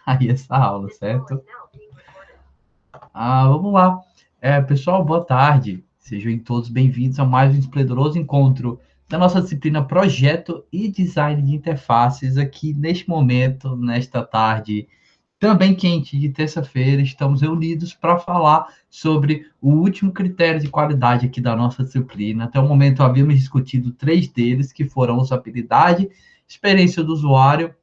aí essa aula, certo? Vamos lá. Pessoal, boa tarde. Sejam todos bem-vindos a mais um esplendoroso encontro da nossa disciplina Projeto e Design de Interfaces aqui neste momento, nesta tarde também quente de terça-feira. Estamos reunidos para falar sobre o último critério de qualidade aqui da nossa disciplina. Até o momento havíamos discutido três deles, que foram usabilidade, experiência do usuário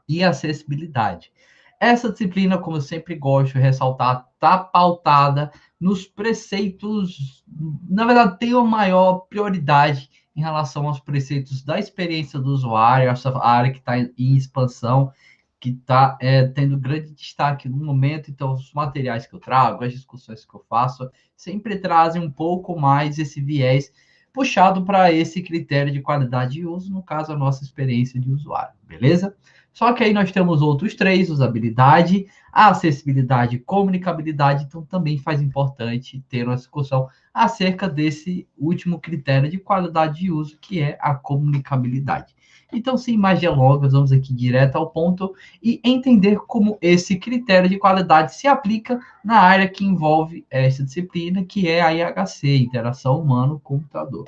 e acessibilidade. Essa disciplina, como eu sempre gosto de ressaltar, está pautada nos preceitos, na verdade, tem uma maior prioridade em relação aos preceitos da experiência do usuário, essa área que está em expansão, que está tendo grande destaque no momento. Então, os materiais que eu trago, as discussões que eu faço, sempre trazem um pouco mais esse viés puxado para esse critério de qualidade de uso, no caso, a nossa experiência de usuário, beleza? Só que aí nós temos outros três: usabilidade, acessibilidade e comunicabilidade. Então, também faz importante ter uma discussão acerca desse último critério de qualidade de uso, que é a comunicabilidade. Então, sem mais delongas, vamos aqui direto ao ponto e entender como esse critério de qualidade se aplica na área que envolve essa disciplina, que é a IHC, Interação Humano-Computador.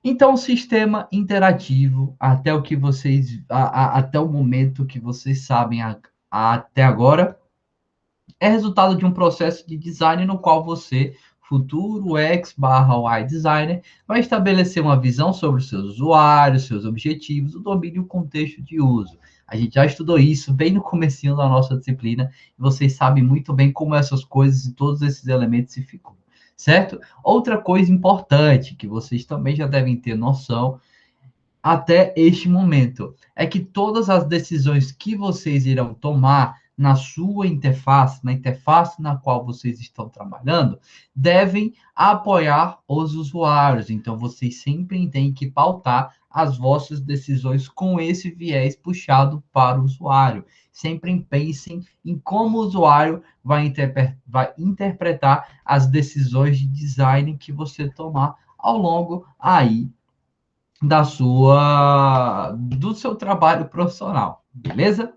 Então, o sistema interativo, até o que vocês, até o momento que vocês sabem até agora, é resultado de um processo de design no qual você, futuro X/Y designer, vai estabelecer uma visão sobre os seus usuários, seus objetivos, o domínio e o contexto de uso. A gente já estudou isso bem no comecinho da nossa disciplina, e vocês sabem muito bem como essas coisas e todos esses elementos se ficam, certo? Outra coisa importante que vocês também já devem ter noção até este momento é que todas as decisões que vocês irão tomar na sua interface, na interface na qual vocês estão trabalhando, devem apoiar os usuários. Então, vocês sempre têm que pautar as vossas decisões com esse viés puxado para o usuário. Sempre pensem em como o usuário vai interpretar as decisões de design que você tomar ao longo aí do seu trabalho profissional, beleza?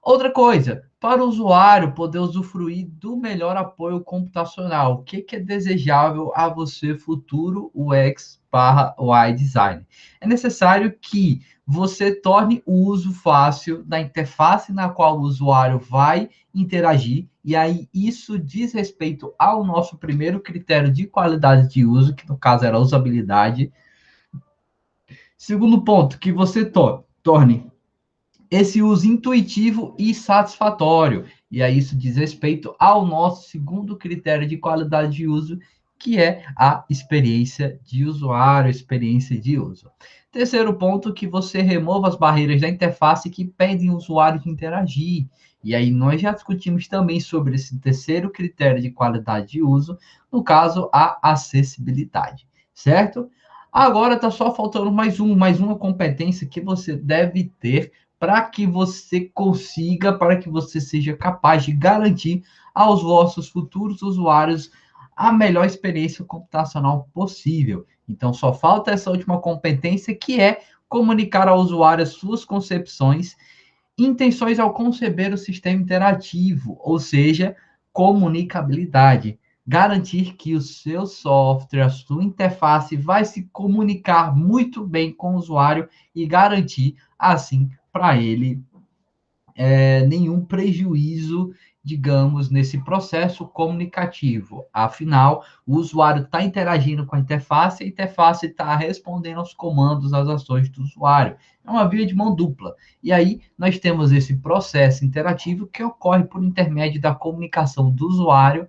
Outra coisa, para o usuário poder usufruir do melhor apoio computacional, o que é desejável a você, futuro UX/UI design? É necessário que você torne o uso fácil da interface na qual o usuário vai interagir, e aí isso diz respeito ao nosso primeiro critério de qualidade de uso, que no caso era a usabilidade. Segundo ponto, que você torne esse uso intuitivo e satisfatório. E aí isso diz respeito ao nosso segundo critério de qualidade de uso, que é a experiência de usuário, experiência de uso. Terceiro ponto, que você remova as barreiras da interface que impedem o usuário de interagir. E aí nós já discutimos também sobre esse terceiro critério de qualidade de uso, no caso, a acessibilidade, certo? Agora está só faltando mais uma competência que você deve ter para que você consiga, para que você seja capaz de garantir aos vossos futuros usuários a melhor experiência computacional possível. Então, só falta essa última competência, que é comunicar ao usuário as suas concepções, intenções ao conceber o sistema interativo, ou seja, comunicabilidade. Garantir que o seu software, a sua interface vai se comunicar muito bem com o usuário e garantir, assim, para ele nenhum prejuízo, digamos, nesse processo comunicativo. Afinal, o usuário está interagindo com a interface está respondendo aos comandos, às ações do usuário. É uma via de mão dupla. E aí, nós temos esse processo interativo que ocorre por intermédio da comunicação do usuário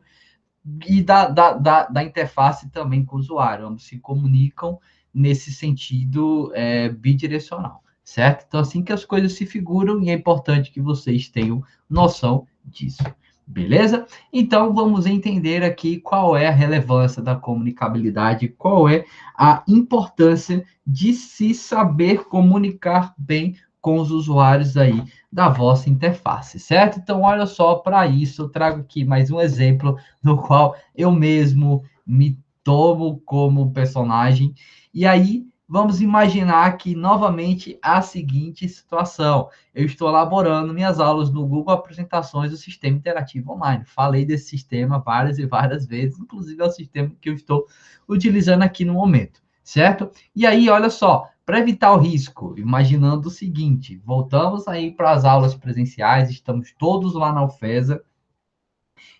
e da interface também com o usuário. Ambos se comunicam nesse sentido bidirecional, certo? Então, assim que as coisas se figuram, e é importante que vocês tenham noção disso. Beleza? Então, vamos entender aqui qual é a relevância da comunicabilidade, qual é a importância de se saber comunicar bem com os usuários aí da vossa interface, certo? Então, olha só, para isso, eu trago aqui mais um exemplo no qual eu mesmo me tomo como personagem. E aí vamos imaginar que, novamente, a seguinte situação. Eu estou elaborando minhas aulas no Google Apresentações do Sistema Interativo Online. Falei desse sistema várias e várias vezes, inclusive é o sistema que eu estou utilizando aqui no momento, certo? E aí, olha só, para evitar o risco, imaginando o seguinte, voltamos aí para as aulas presenciais, estamos todos lá na UFESA,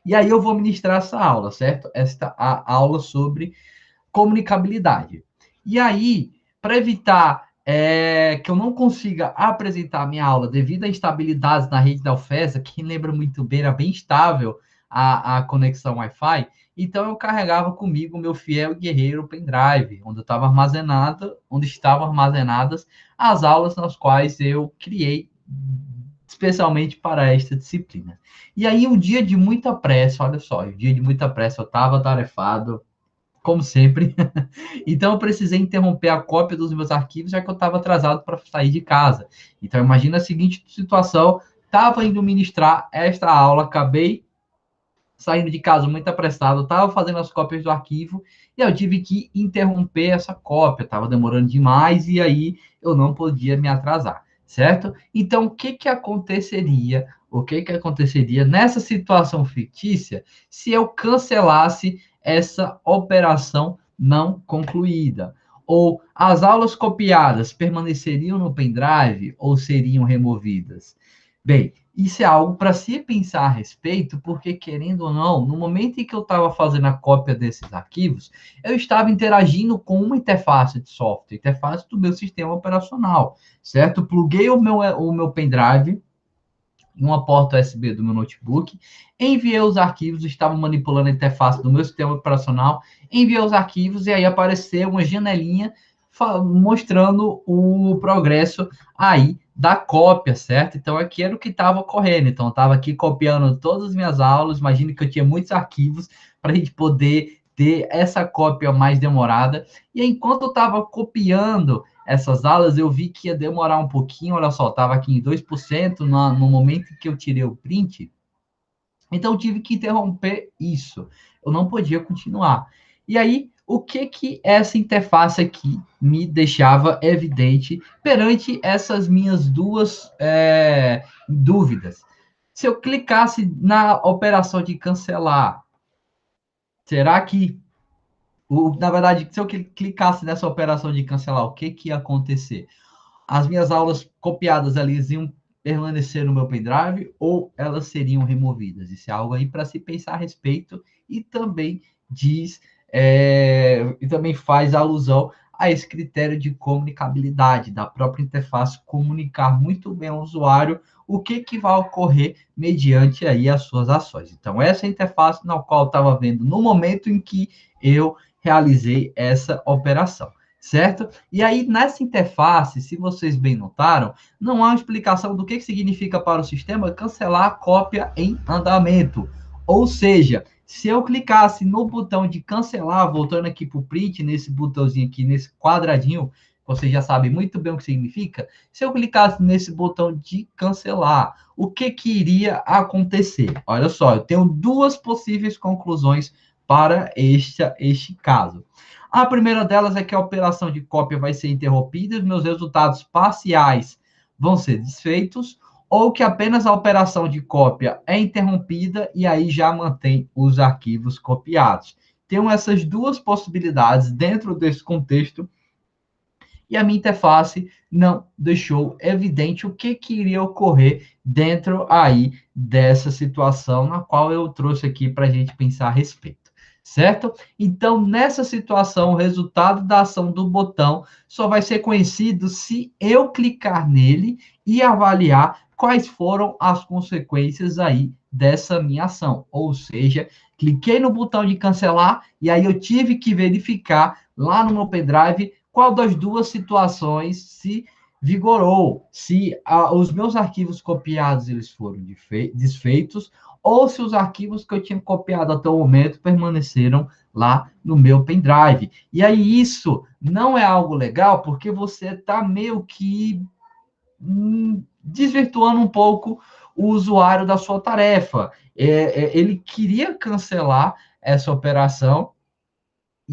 e aí eu vou ministrar essa aula, certo? A aula sobre comunicabilidade. E aí, para evitar que eu não consiga apresentar a minha aula devido a instabilidades na rede da UFESA, quem lembra muito bem, era bem estável a conexão Wi-Fi, então eu carregava comigo o meu fiel e guerreiro pendrive, onde estavam armazenadas as aulas nas quais eu criei especialmente para esta disciplina. E aí, um dia de muita pressa, olha só, um dia de muita pressa, eu estava atarefado, como sempre. Então, eu precisei interromper a cópia dos meus arquivos, já que eu estava atrasado para sair de casa. Então, imagina a seguinte situação: estava indo ministrar esta aula, acabei saindo de casa muito apressado, estava fazendo as cópias do arquivo, e eu tive que interromper essa cópia, estava demorando demais, e aí eu não podia me atrasar, certo? Então, o que que aconteceria? O que que aconteceria nessa situação fictícia se eu cancelasse essa operação não concluída? Ou as aulas copiadas permaneceriam no pendrive ou seriam removidas? Bem, isso é algo para se pensar a respeito, porque, querendo ou não, no momento em que eu estava fazendo a cópia desses arquivos, eu estava interagindo com uma interface de software, interface do meu sistema operacional, certo? Pluguei o meu pendrive em uma porta USB do meu notebook, enviei os arquivos, estava manipulando a interface do meu sistema operacional, enviei os arquivos e aí apareceu uma janelinha mostrando o progresso aí da cópia, certo? Então, aqui era o que estava ocorrendo. Então, eu estava aqui copiando todas as minhas aulas. Imagine que eu tinha muitos arquivos para a gente poder ter essa cópia mais demorada. E enquanto eu estava copiando essas aulas, eu vi que ia demorar um pouquinho. Olha só, estava aqui em 2% no momento em que eu tirei o print. Então, eu tive que interromper isso. Eu não podia continuar. E aí, o que que essa interface aqui me deixava evidente perante essas minhas duas dúvidas? Se eu clicasse na operação de cancelar, será que, na verdade, se eu clicasse nessa operação de cancelar, o que que ia acontecer? As minhas aulas copiadas ali iam permanecer no meu pendrive ou elas seriam removidas? Isso é algo aí para se pensar a respeito e também e também faz alusão a esse critério de comunicabilidade da própria interface comunicar muito bem ao usuário o que que vai ocorrer mediante aí as suas ações. Então, essa é a interface na qual eu estava vendo no momento em que eu realizei essa operação, certo? E aí, nessa interface, se vocês bem notaram, não há uma explicação do que significa para o sistema cancelar a cópia em andamento. Ou seja, se eu clicasse no botão de cancelar, voltando aqui para o print, nesse botãozinho aqui, nesse quadradinho, vocês já sabem muito bem o que significa. Se eu clicasse nesse botão de cancelar, o que que iria acontecer? Olha só, eu tenho duas possíveis conclusões para este caso. A primeira delas é que a operação de cópia vai ser interrompida e os meus resultados parciais vão ser desfeitos, ou que apenas a operação de cópia é interrompida e aí já mantém os arquivos copiados. Tenho essas duas possibilidades dentro desse contexto e a minha interface não deixou evidente o que, que iria ocorrer dentro aí dessa situação na qual eu trouxe aqui para a gente pensar a respeito. Certo? Então, nessa situação, o resultado da ação do botão só vai ser conhecido se eu clicar nele e avaliar quais foram as consequências aí dessa minha ação. Ou seja, cliquei no botão de cancelar e aí eu tive que verificar lá no meu pendrive qual das duas situações se vigorou, se os meus arquivos copiados eles foram desfeitos ou se os arquivos que eu tinha copiado até o momento permaneceram lá no meu pendrive. E aí isso não é algo legal porque você está meio que desvirtuando um pouco o usuário da sua tarefa. Ele queria cancelar essa operação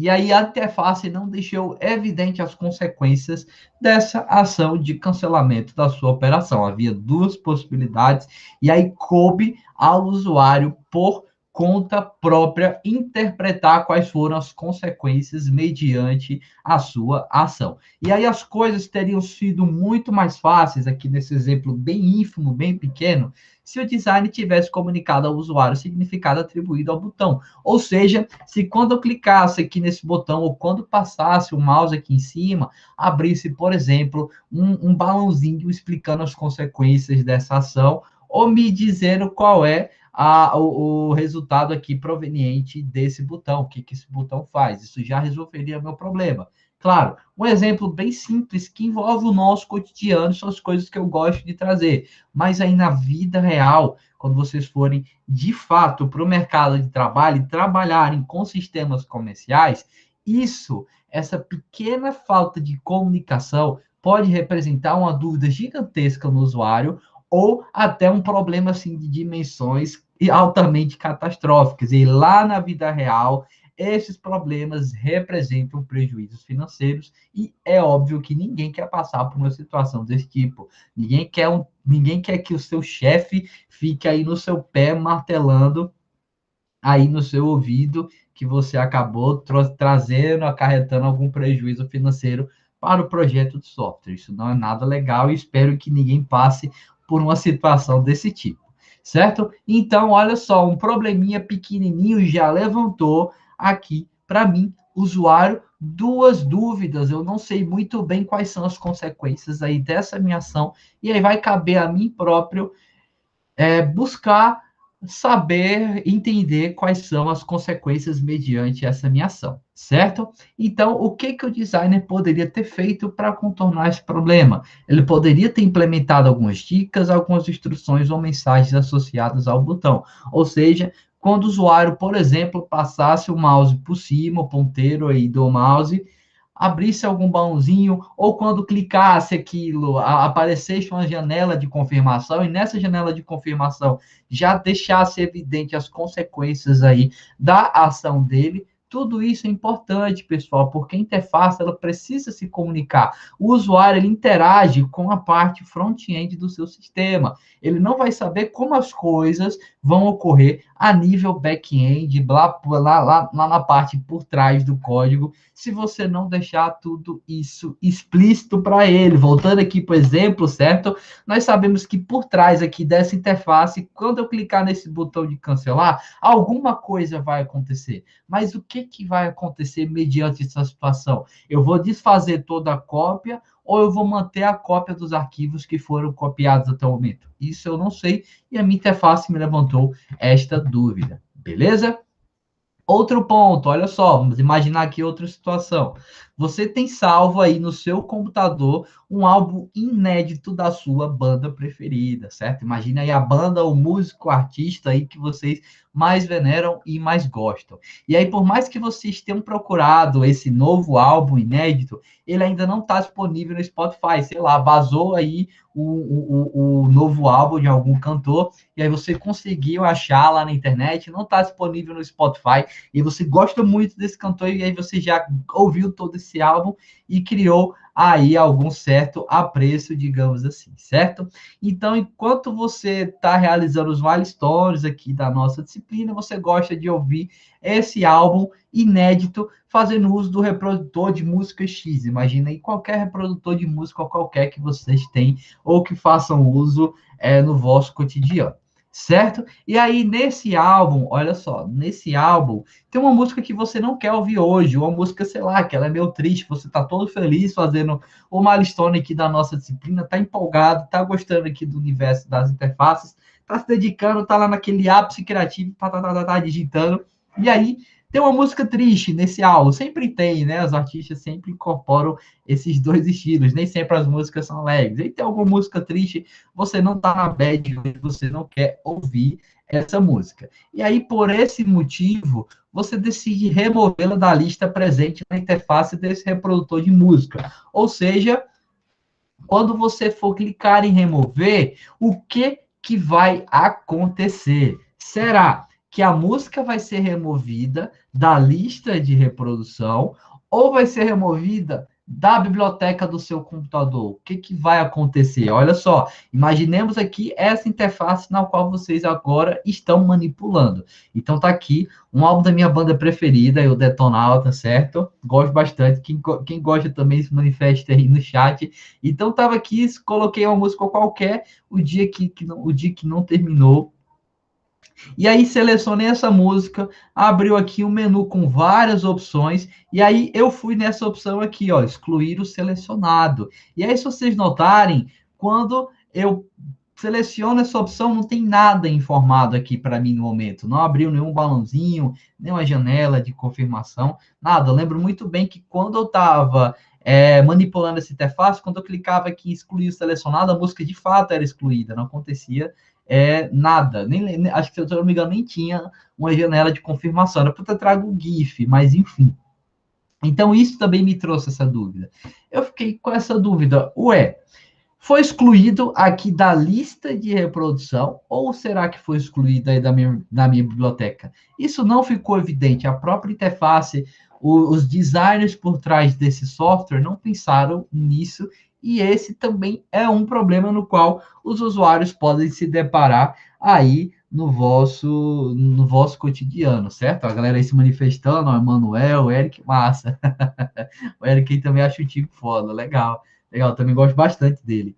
E aí a interface não deixou evidente as consequências dessa ação de cancelamento da sua operação. Havia duas possibilidades, e aí coube ao usuário, por conta própria, interpretar quais foram as consequências mediante a sua ação. E aí as coisas teriam sido muito mais fáceis, aqui nesse exemplo bem ínfimo, bem pequeno, se o design tivesse comunicado ao usuário o significado atribuído ao botão. Ou seja, se quando eu clicasse aqui nesse botão, ou quando passasse o mouse aqui em cima, abrisse, por exemplo, um balãozinho explicando as consequências dessa ação, ou me dizendo qual é o resultado aqui proveniente desse botão, o que esse botão faz. Isso já resolveria o meu problema. Claro, um exemplo bem simples que envolve o nosso cotidiano, são as coisas que eu gosto de trazer. Mas aí na vida real, quando vocês forem de fato para o mercado de trabalho e trabalharem com sistemas comerciais, essa pequena falta de comunicação pode representar uma dúvida gigantesca no usuário, ou até um problema assim de dimensões altamente catastróficas. E lá na vida real, esses problemas representam prejuízos financeiros, e é óbvio que ninguém quer passar por uma situação desse tipo. Ninguém quer que o seu chefe fique aí no seu pé martelando aí no seu ouvido que você acabou trazendo, acarretando algum prejuízo financeiro para o projeto de software. Isso não é nada legal, e espero que ninguém passe por uma situação desse tipo, certo? Então, olha só, um probleminha pequenininho já levantou aqui para mim, usuário, duas dúvidas. Eu não sei muito bem quais são as consequências aí dessa minha ação, e aí vai caber a mim próprio buscar saber, entender quais são as consequências mediante essa minha ação, certo? Então, o que o designer poderia ter feito para contornar esse problema? Ele poderia ter implementado algumas dicas, algumas instruções ou mensagens associadas ao botão. Ou seja, quando o usuário, por exemplo, passasse o mouse por cima, o ponteiro aí do mouse, abrisse algum balãozinho, ou quando clicasse aquilo, aparecesse uma janela de confirmação, e nessa janela de confirmação já deixasse evidente as consequências aí da ação dele. Tudo isso é importante, pessoal, porque a interface ela precisa se comunicar. O usuário ele interage com a parte front-end do seu sistema. Ele não vai saber como as coisas vão ocorrer a nível back-end, lá na parte por trás do código, se você não deixar tudo isso explícito para ele. Voltando aqui para o exemplo, certo? Nós sabemos que por trás aqui dessa interface, quando eu clicar nesse botão de cancelar, alguma coisa vai acontecer. Mas o que vai acontecer mediante essa situação? Eu vou desfazer toda a cópia, ou eu vou manter a cópia dos arquivos que foram copiados até o momento? Isso eu não sei, e a minha interface me levantou esta dúvida. Beleza? Outro ponto, olha só, vamos imaginar aqui outra situação. Você tem salvo aí no seu computador um álbum inédito da sua banda preferida, certo? Imagina aí a banda, o músico, o artista aí que vocês mais veneram e mais gostam. E aí, por mais que vocês tenham procurado esse novo álbum inédito, ele ainda não está disponível no Spotify. Sei lá, vazou aí o novo álbum de algum cantor, e aí você conseguiu achar lá na internet, não está disponível no Spotify, e você gosta muito desse cantor, e aí você já ouviu todo esse álbum e criou aí algum certo apreço, digamos assim, certo? Então, enquanto você está realizando os milestones aqui da nossa disciplina, você gosta de ouvir esse álbum inédito fazendo uso do reprodutor de música X. Imagina aí qualquer reprodutor de música qualquer que vocês têm ou que façam uso no vosso cotidiano, certo? E aí, nesse álbum, olha só, nesse álbum, tem uma música que você não quer ouvir hoje, uma música, sei lá, que ela é meio triste, você tá todo feliz fazendo o milestone aqui da nossa disciplina, tá empolgado, tá gostando aqui do universo das interfaces, tá se dedicando, tá lá naquele ápice criativo, tá digitando, e aí tem uma música triste nesse álbum, sempre tem, né? Os artistas sempre incorporam esses dois estilos, nem sempre as músicas são alegres. E tem alguma música triste, você não tá na bad, você não quer ouvir essa música. E aí, por esse motivo, você decide removê-la da lista presente na interface desse reprodutor de música. Ou seja, quando você for clicar em remover, o que vai acontecer? Será que a música vai ser removida da lista de reprodução ou vai ser removida da biblioteca do seu computador? O que, que vai acontecer? Olha só, imaginemos aqui essa interface na qual vocês agora estão manipulando. Então tá aqui um álbum da minha banda preferida, o Detonauta, certo? Gosto bastante. Quem gosta também se manifesta aí no chat. Então tava aqui, coloquei uma música qualquer, o dia que não terminou. E aí selecionei essa música, abriu aqui um menu com várias opções, e aí eu fui nessa opção aqui, ó, excluir o selecionado. E aí, se vocês notarem, quando eu seleciono essa opção, não tem nada informado aqui para mim no momento. Não abriu nenhum balãozinho, nenhuma janela de confirmação, nada. Eu lembro muito bem que quando eu estava manipulando essa interface, quando eu clicava aqui em excluir o selecionado, a música de fato era excluída, não acontecia nada. Acho que, se eu não me engano, nem tinha uma janela de confirmação. Era para ter trago o GIF, mas enfim. Então, isso também me trouxe essa dúvida. Eu fiquei com essa dúvida. Ué, foi excluído aqui da lista de reprodução ou será que foi excluído aí da minha biblioteca? Isso não ficou evidente. A própria interface, os designers por trás desse software não pensaram nisso e esse também é um problema no qual os usuários podem se deparar aí no vosso cotidiano, certo? A galera aí se manifestando, o Emanuel, o Eric, massa. O Eric aí também acha o tipo foda, legal. Legal, também gosto bastante dele.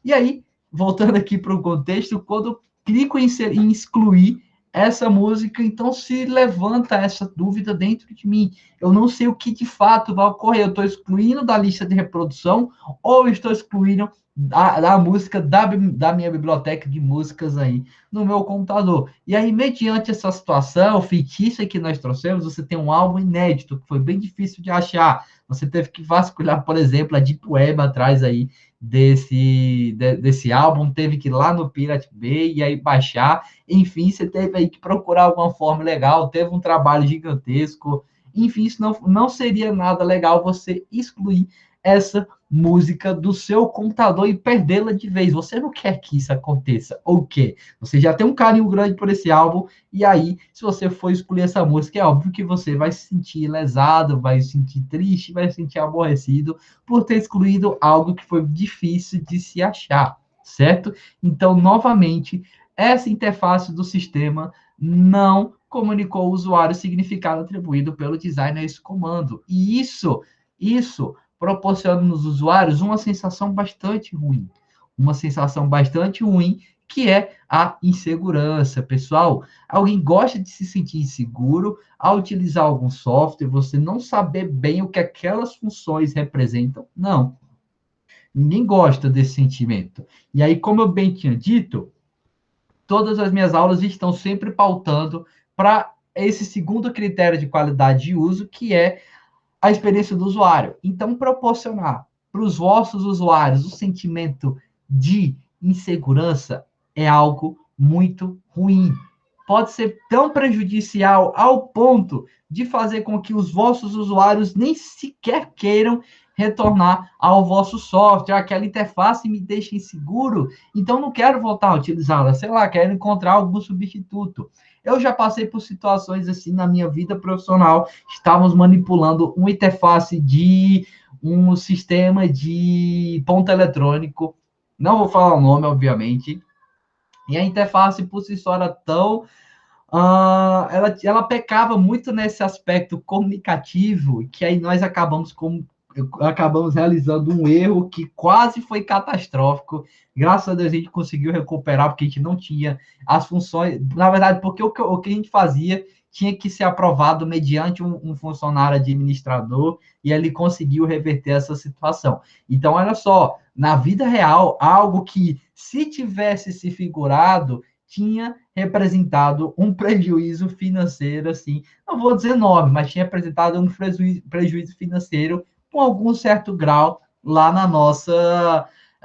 E aí, voltando aqui para o contexto, quando eu clico em excluir essa música, então se levanta essa dúvida dentro de mim. Eu não sei o que de fato vai ocorrer. Eu estou excluindo da lista de reprodução ou estou excluindo a música da minha biblioteca de músicas aí no meu computador. E aí, mediante essa situação fictícia que nós trouxemos, você tem um álbum inédito, que foi bem difícil de achar. Você teve que vasculhar, por exemplo, a Deep Web atrás aí desse álbum, teve que ir lá no Pirate Bay e aí baixar. Enfim, você teve aí que procurar alguma forma legal, teve um trabalho gigantesco. Enfim, isso não seria nada legal você excluir essa música do seu computador e perdê-la de vez. Você não quer que isso aconteça, ou o quê? Você já tem um carinho grande por esse álbum, e aí, se você for excluir essa música, é óbvio que você vai se sentir lesado, vai se sentir triste, vai se sentir aborrecido por ter excluído algo que foi difícil de se achar, certo? Então, novamente, essa interface do sistema não comunicou ao usuário o significado atribuído pelo designer a esse comando. E isso proporciona nos usuários uma sensação bastante ruim. Uma sensação bastante ruim que é a insegurança. Pessoal, alguém gosta de se sentir inseguro ao utilizar algum software, você não saber bem o que aquelas funções representam? Não. Ninguém gosta desse sentimento. E aí, como eu bem tinha dito, todas as minhas aulas estão sempre pautando para esse segundo critério de qualidade de uso, que é a experiência do usuário. Então, proporcionar para os vossos usuários o sentimento de insegurança é algo muito ruim. Pode ser tão prejudicial ao ponto de fazer com que os vossos usuários nem sequer queiram retornar ao vosso software. Aquela interface me deixa inseguro, então não quero voltar a utilizá-la. Sei lá, quero encontrar algum substituto. Eu já passei por situações assim na minha vida profissional. Estávamos manipulando uma interface de um sistema de ponto eletrônico. Não vou falar o nome, obviamente. E a interface por si só era tão ela pecava muito nesse aspecto comunicativo, que aí nós acabamos realizando um erro que quase foi catastrófico. Graças a Deus a gente conseguiu recuperar, porque a gente não tinha as funções. Na verdade, porque o que a gente fazia tinha que ser aprovado mediante um funcionário administrador, e ele conseguiu reverter essa situação. Então, olha só, na vida real, algo que, se tivesse se figurado, tinha representado um prejuízo financeiro, assim, não vou dizer nome, mas tinha apresentado um prejuízo financeiro com algum certo grau lá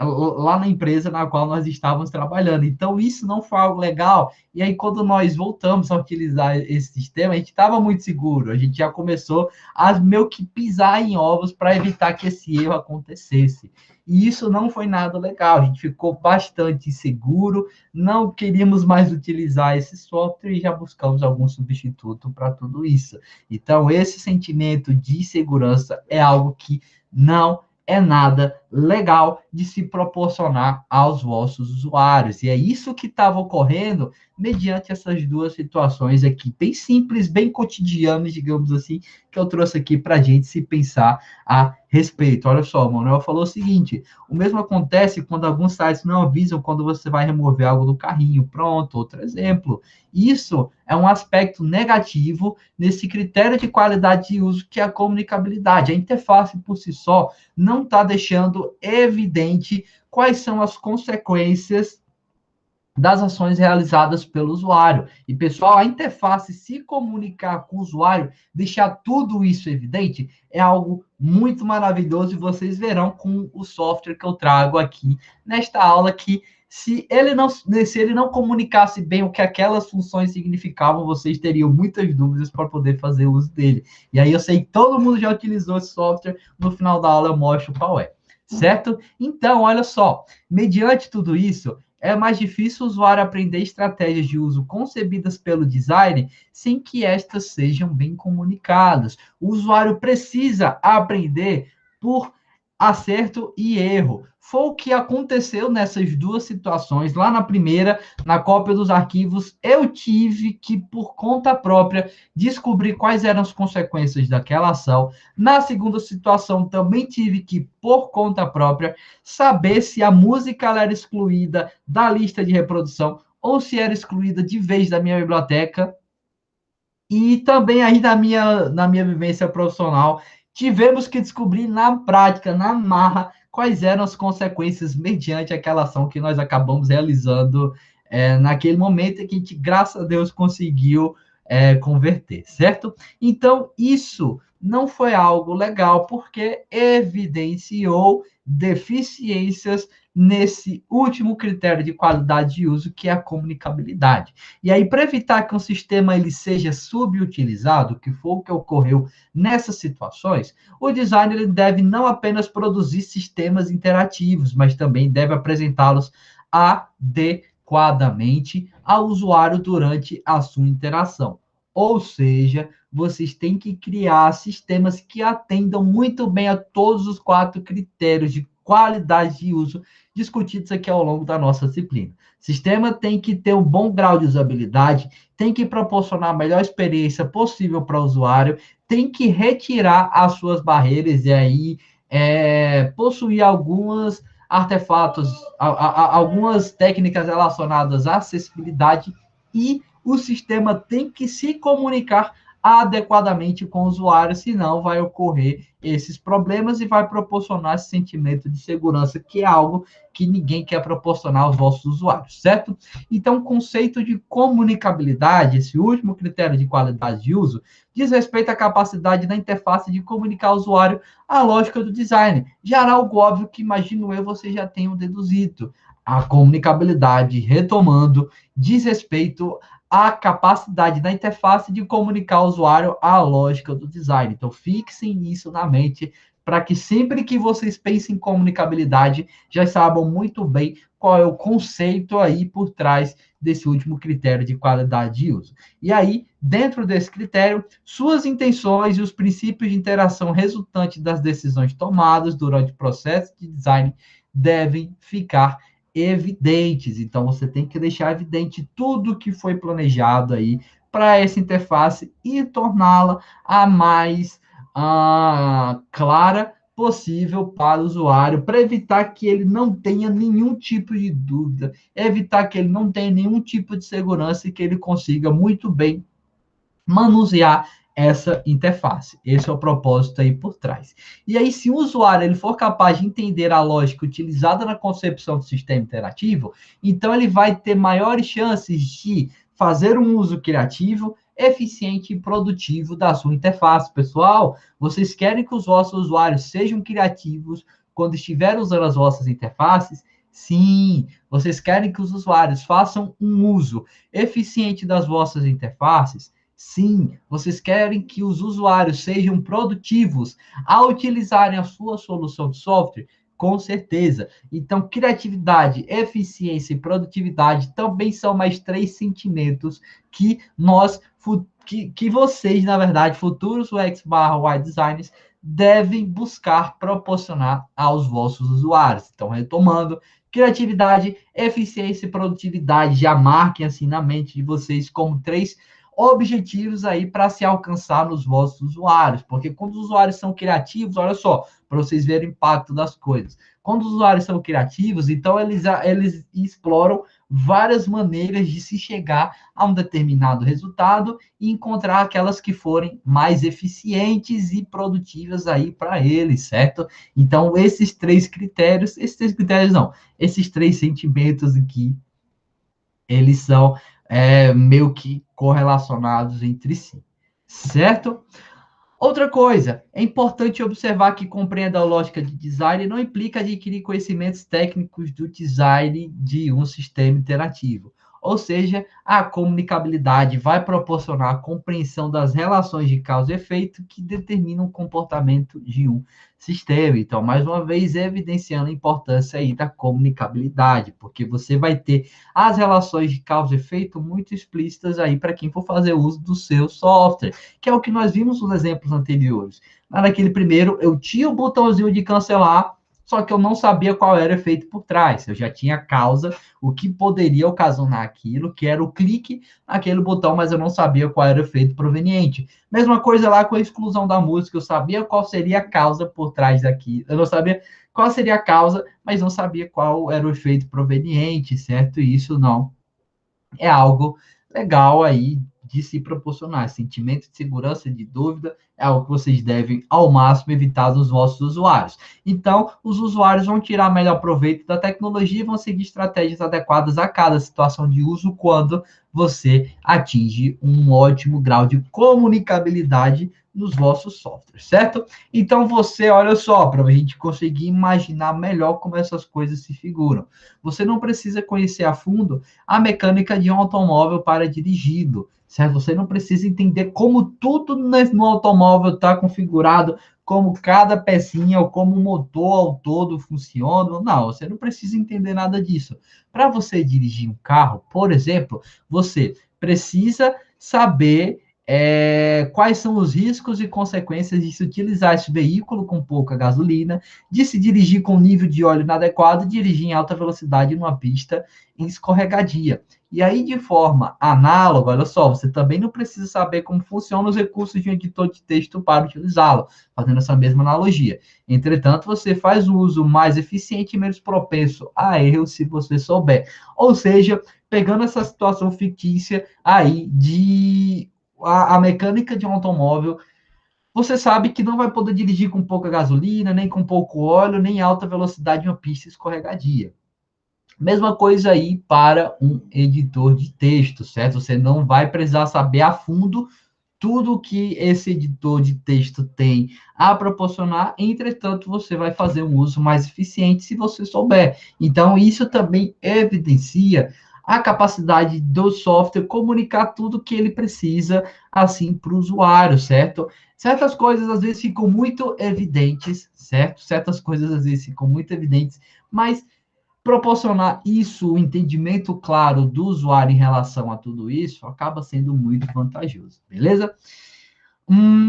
lá na empresa na qual nós estávamos trabalhando. Então, isso não foi algo legal. E aí, quando nós voltamos a utilizar esse sistema, a gente estava muito seguro. A gente já começou a meio que pisar em ovos para evitar que esse erro acontecesse. E isso não foi nada legal. A gente ficou bastante inseguro, não queríamos mais utilizar esse software e já buscamos algum substituto para tudo isso. Então, esse sentimento de segurança é algo que não é nada legal de se proporcionar aos vossos usuários. E é isso que estava ocorrendo mediante essas duas situações aqui, bem simples, bem cotidianas, digamos assim, que eu trouxe aqui para a gente se pensar a respeito. Olha só, o Manuel falou o seguinte: o mesmo acontece quando alguns sites não avisam quando você vai remover algo do carrinho. Pronto, outro exemplo. Isso é um aspecto negativo nesse critério de qualidade de uso que é a comunicabilidade. A interface por si só não está deixando evidente quais são as consequências das ações realizadas pelo usuário. E, pessoal, a interface se comunicar com o usuário, deixar tudo isso evidente, é algo muito maravilhoso e vocês verão com o software que eu trago aqui nesta aula que se ele não comunicasse bem o que aquelas funções significavam, vocês teriam muitas dúvidas para poder fazer uso dele. E aí eu sei que todo mundo já utilizou esse software, no final da aula eu mostro qual é. Certo? Então, olha só, mediante tudo isso, é mais difícil o usuário aprender estratégias de uso concebidas pelo design sem que estas sejam bem comunicadas. O usuário precisa aprender por acerto e erro. Foi o que aconteceu nessas duas situações. Lá na primeira, na cópia dos arquivos, eu tive que, por conta própria, descobrir quais eram as consequências daquela ação. Na segunda situação, também tive que, por conta própria, saber se a música ela era excluída da lista de reprodução ou se era excluída de vez da minha biblioteca. E também aí na minha vivência profissional, tivemos que descobrir na prática, na marra, quais eram as consequências mediante aquela ação que nós acabamos realizando naquele momento e que a gente, graças a Deus, conseguiu converter, certo? Então, isso não foi algo legal, porque evidenciou deficiências nesse último critério de qualidade de uso, que é a comunicabilidade. E aí, para evitar que um sistema ele seja subutilizado, que foi o que ocorreu nessas situações, o designer ele deve não apenas produzir sistemas interativos, mas também deve apresentá-los adequadamente ao usuário durante a sua interação. Ou seja, vocês têm que criar sistemas que atendam muito bem a todos os 4 critérios de qualidade de uso discutidos aqui ao longo da nossa disciplina. O sistema tem que ter um bom grau de usabilidade, tem que proporcionar a melhor experiência possível para o usuário, tem que retirar as suas barreiras e aí possuir alguns artefatos, algumas técnicas relacionadas à acessibilidade e o sistema tem que se comunicar adequadamente com o usuário, senão vai ocorrer esses problemas e vai proporcionar esse sentimento de segurança, que é algo que ninguém quer proporcionar aos vossos usuários, certo? Então, o conceito de comunicabilidade, esse último critério de qualidade de uso, diz respeito à capacidade da interface de comunicar ao usuário a lógica do design. Já era algo óbvio que, imagino eu, vocês já tenham deduzido. A comunicabilidade, retomando, diz respeito a capacidade da interface de comunicar ao usuário a lógica do design. Então, fixem isso na mente para que sempre que vocês pensem em comunicabilidade, já saibam muito bem qual é o conceito aí por trás desse último critério de qualidade de uso. E aí, dentro desse critério, suas intenções e os princípios de interação resultantes das decisões tomadas durante o processo de design devem ficar evidentes. Então, você tem que deixar evidente tudo que foi planejado aí para essa interface e torná-la a mais clara possível para o usuário, para evitar que ele não tenha nenhum tipo de dúvida, evitar que ele não tenha nenhum tipo de segurança e que ele consiga muito bem manusear essa interface. Esse é o propósito aí por trás. E aí, se o usuário ele for capaz de entender a lógica utilizada na concepção do sistema interativo, então ele vai ter maiores chances de fazer um uso criativo, eficiente e produtivo da sua interface. Pessoal, vocês querem que os vossos usuários sejam criativos, quando estiver usando as vossas interfaces? Sim, vocês querem que os usuários façam um uso eficiente das vossas interfaces? Sim, vocês querem que os usuários sejam produtivos ao utilizarem a sua solução de software? Com certeza. Então, criatividade, eficiência e produtividade também são mais três sentimentos que que vocês, na verdade, futuros UX/UI designers, devem buscar proporcionar aos vossos usuários. Então, retomando, criatividade, eficiência e produtividade, já marquem assim na mente de vocês como três objetivos aí para se alcançar nos vossos usuários, porque quando os usuários são criativos, olha só, para vocês verem o impacto das coisas. Quando os usuários são criativos, então eles exploram várias maneiras de se chegar a um determinado resultado e encontrar aquelas que forem mais eficientes e produtivas aí para eles, certo? Então, esses três não, esses três sentimentos aqui, eles são meio que correlacionados entre si, certo? Outra coisa, é importante observar que compreenda a lógica de design não implica adquirir conhecimentos técnicos do design de um sistema interativo. Ou seja, a comunicabilidade vai proporcionar a compreensão das relações de causa e efeito que determinam o comportamento de um sistema. Então, mais uma vez, evidenciando a importância aí da comunicabilidade, porque você vai ter as relações de causa e efeito muito explícitas aí para quem for fazer uso do seu software, que é o que nós vimos nos exemplos anteriores. Naquele primeiro, eu tinha o botãozinho de cancelar, só que eu não sabia qual era o efeito por trás. Eu já tinha a causa, o que poderia ocasionar aquilo, que era o clique naquele botão, mas eu não sabia qual era o efeito proveniente. Mesma coisa lá com a exclusão da música, eu sabia qual seria a causa por trás daqui. Eu não sabia qual seria a causa, mas não sabia qual era o efeito proveniente, certo? E isso não é algo legal aí de se proporcionar. Sentimento de segurança e de dúvida é algo que vocês devem, ao máximo, evitar dos vossos usuários. Então, os usuários vão tirar melhor proveito da tecnologia e vão seguir estratégias adequadas a cada situação de uso quando você atinge um ótimo grau de comunicabilidade nos vossos softwares, certo? Então, você, olha só, para a gente conseguir imaginar melhor como essas coisas se figuram. Você não precisa conhecer a fundo a mecânica de um automóvel para dirigi-lo, certo? Você não precisa entender como tudo no automóvel está configurado, como cada pecinha ou como o motor ao todo funciona. Não, você não precisa entender nada disso. Para você dirigir um carro, por exemplo, você precisa saber quais são os riscos e consequências de se utilizar esse veículo com pouca gasolina, de se dirigir com nível de óleo inadequado, dirigir em alta velocidade numa pista escorregadia. E aí, de forma análoga, olha só, você também não precisa saber como funcionam os recursos de um editor de texto para utilizá-lo, fazendo essa mesma analogia. Entretanto, você faz o uso mais eficiente e menos propenso a erros se você souber. Ou seja, pegando essa situação fictícia aí de a mecânica de um automóvel, você sabe que não vai poder dirigir com pouca gasolina, nem com pouco óleo, nem alta velocidade em uma pista escorregadia. Mesma coisa aí para um editor de texto, certo? Você não vai precisar saber a fundo tudo que esse editor de texto tem a proporcionar, entretanto, você vai fazer um uso mais eficiente se você souber. Então, isso também evidencia a capacidade do software comunicar tudo que ele precisa, assim, para o usuário, certo? Certas coisas, às vezes, ficam muito evidentes, certo? Certas coisas, às vezes, ficam muito evidentes, mas proporcionar isso, o entendimento claro do usuário em relação a tudo isso, acaba sendo muito vantajoso, beleza?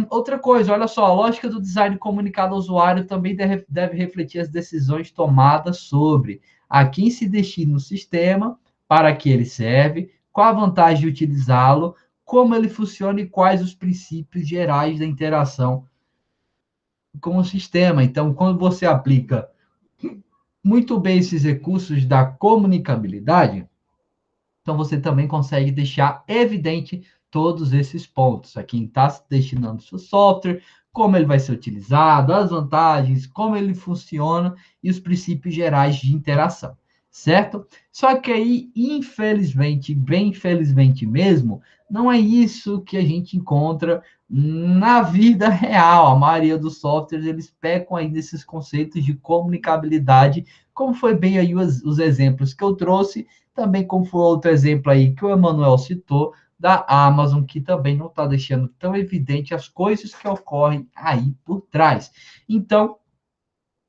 Outra coisa, olha só, a lógica do design comunicado ao usuário também deve refletir as decisões tomadas sobre a quem se destina o sistema, para que ele serve, qual a vantagem de utilizá-lo, como ele funciona e quais os princípios gerais da interação com o sistema. Então, quando você aplica muito bem esses recursos da comunicabilidade, então você também consegue deixar evidente todos esses pontos. A quem está destinando seu software, como ele vai ser utilizado, as vantagens, como ele funciona e os princípios gerais de interação. certo? Só que aí, infelizmente, bem infelizmente mesmo, não é isso que a gente encontra na vida real. A maioria dos softwares, eles pecam aí desses conceitos de comunicabilidade, como foi bem aí os exemplos que eu trouxe, também como foi outro exemplo aí que o Emanuel citou, da Amazon, que também não está deixando tão evidente as coisas que ocorrem aí por trás. Então,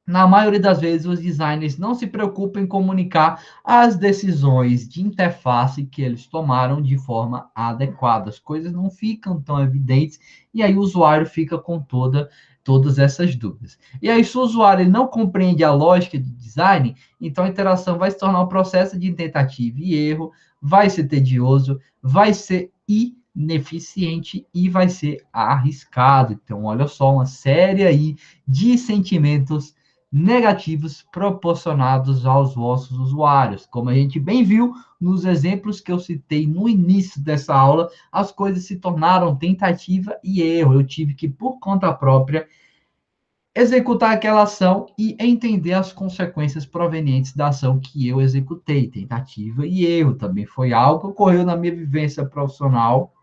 na maioria das vezes, os designers não se preocupam em comunicar as decisões de interface que eles tomaram de forma adequada. As coisas não ficam tão evidentes e aí o usuário fica com todas essas dúvidas. E aí, se o usuário não compreende a lógica de design, então a interação vai se tornar um processo de tentativa e erro, vai ser tedioso, vai ser ineficiente e vai ser arriscado. Então, olha só, uma série aí de sentimentos negativos proporcionados aos vossos usuários. Como a gente bem viu nos exemplos que eu citei no início dessa aula, as coisas se tornaram tentativa e erro. Eu tive que, por conta própria, executar aquela ação e entender as consequências provenientes da ação que eu executei. Tentativa e erro também foi algo que ocorreu na minha vivência profissional,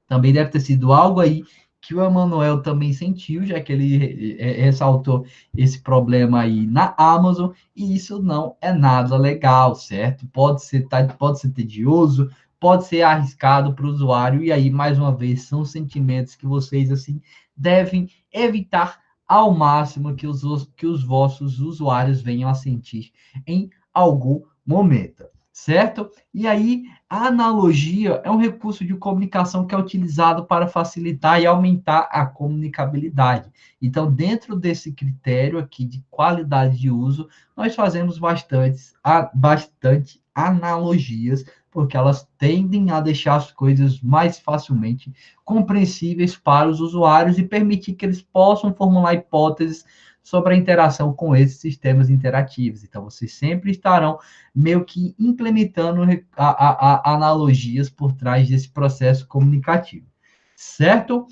também deve ter sido algo aí que o Emanuel também sentiu, já que ele ressaltou esse problema aí na Amazon, e isso não é nada legal, certo? Pode ser tedioso, pode ser arriscado para o usuário, e aí, mais uma vez, são sentimentos que vocês, assim, devem evitar ao máximo que os vossos usuários venham a sentir em algum momento, certo? E aí, a analogia é um recurso de comunicação que é utilizado para facilitar e aumentar a comunicabilidade. Então, dentro desse critério aqui de qualidade de uso, nós fazemos bastante analogias, porque elas tendem a deixar as coisas mais facilmente compreensíveis para os usuários e permitir que eles possam formular hipóteses sobre a interação com esses sistemas interativos. Então, vocês sempre estarão meio que implementando analogias por trás desse processo comunicativo, certo?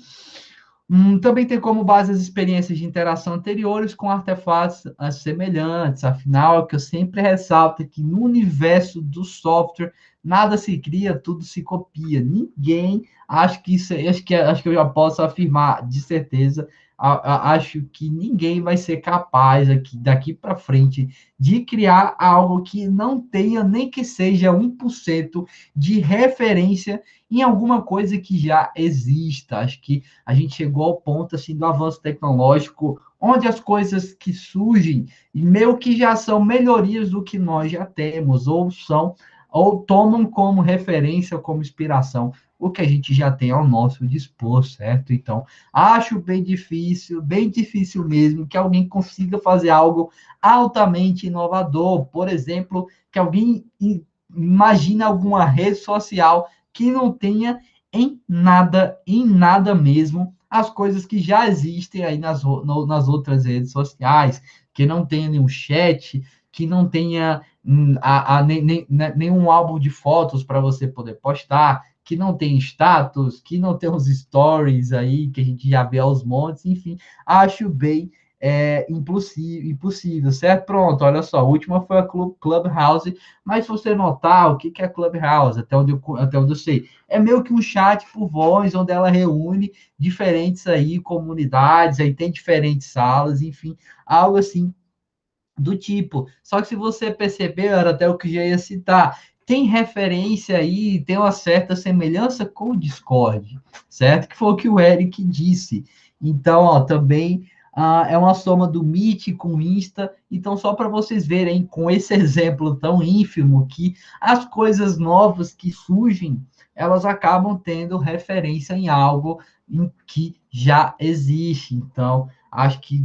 Também tem como base as experiências de interação anteriores com artefatos semelhantes. Afinal, é o que eu sempre ressalto é que no universo do software, nada se cria, tudo se copia. Ninguém, acho que eu já posso afirmar de certeza, acho que ninguém vai ser capaz aqui, daqui para frente de criar algo que não tenha nem que seja 1% de referência em alguma coisa que já exista. Acho que a gente chegou ao ponto assim do avanço tecnológico, onde as coisas que surgem meio que já são melhorias do que nós já temos, ou tomam como referência, como inspiração, o que a gente já tem ao nosso dispor, certo? Então, acho bem difícil mesmo, que alguém consiga fazer algo altamente inovador. Por exemplo, que alguém imagine alguma rede social que não tenha em nada mesmo, as coisas que já existem aí nas outras redes sociais, que não tenha nenhum chat, que não tenha nenhum álbum de fotos para você poder postar, que não tem status, que não tem os stories aí, que a gente já vê aos montes, enfim, acho bem impossível, certo? Pronto, olha só, a última foi a Clubhouse, mas se você notar, o que é Clubhouse, até onde eu sei, é meio que um chat por voz, onde ela reúne diferentes aí comunidades, aí tem diferentes salas, enfim, algo assim do tipo. Só que se você perceber, era até o que eu já ia citar, tem referência aí, tem uma certa semelhança com o Discord, certo? Que foi o que o Eric disse. Então, ó, também é uma soma do Meet com o Insta. Então, só para vocês verem com esse exemplo tão ínfimo que as coisas novas que surgem, elas acabam tendo referência em algo em que já existe. Então, acho que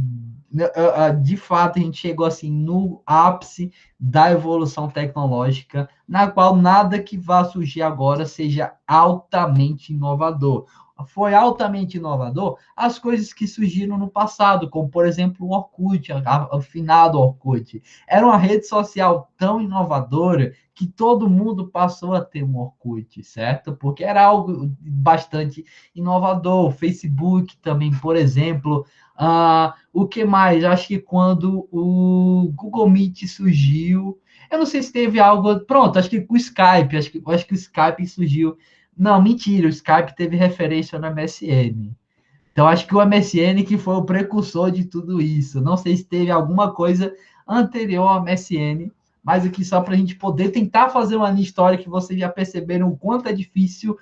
de fato a gente chegou assim no ápice da evolução tecnológica, na qual nada que vá surgir agora seja altamente inovador. Foi altamente inovador as coisas que surgiram no passado, como por exemplo o Orkut, o finado Orkut. Era uma rede social tão inovadora que todo mundo passou a ter um Orkut, certo? Porque era algo bastante inovador. O Facebook também, por exemplo, o que mais? Acho que quando o Google Meet surgiu, Eu não sei se teve algo. Pronto, acho que com o Skype, acho que o Skype surgiu. Não, mentira, o Skype teve referência no MSN. Então, acho que o MSN que foi o precursor de tudo isso. Não sei se teve alguma coisa anterior ao MSN, mas aqui só para a gente poder tentar fazer uma linha histórica que vocês já perceberam o quanto é difícil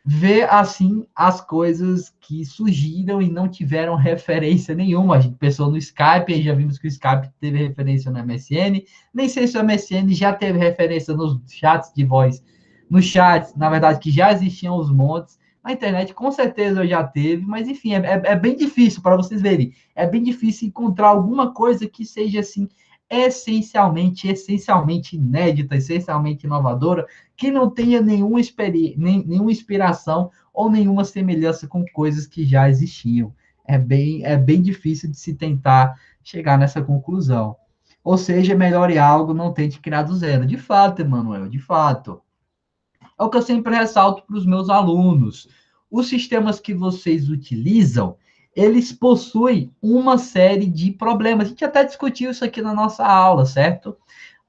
ver assim as coisas que surgiram e não tiveram referência nenhuma. A gente pensou no Skype, e já vimos que o Skype teve referência no MSN. Nem sei se o MSN já teve referência nos chats de voz. Nos chats, na verdade, que já existiam os montes. Na internet, com certeza já teve, mas enfim, é bem difícil para vocês verem. É bem difícil encontrar alguma coisa que seja assim essencialmente inédita, essencialmente inovadora, que não tenha nenhuma inspiração ou nenhuma semelhança com coisas que já existiam. É bem difícil de se tentar chegar nessa conclusão. Ou seja, melhore algo, não tente criar do zero. De fato, Emanuel, de fato. É o que eu sempre ressalto para os meus alunos. Os sistemas que vocês utilizam, eles possuem uma série de problemas. A gente até discutiu isso aqui na nossa aula, certo?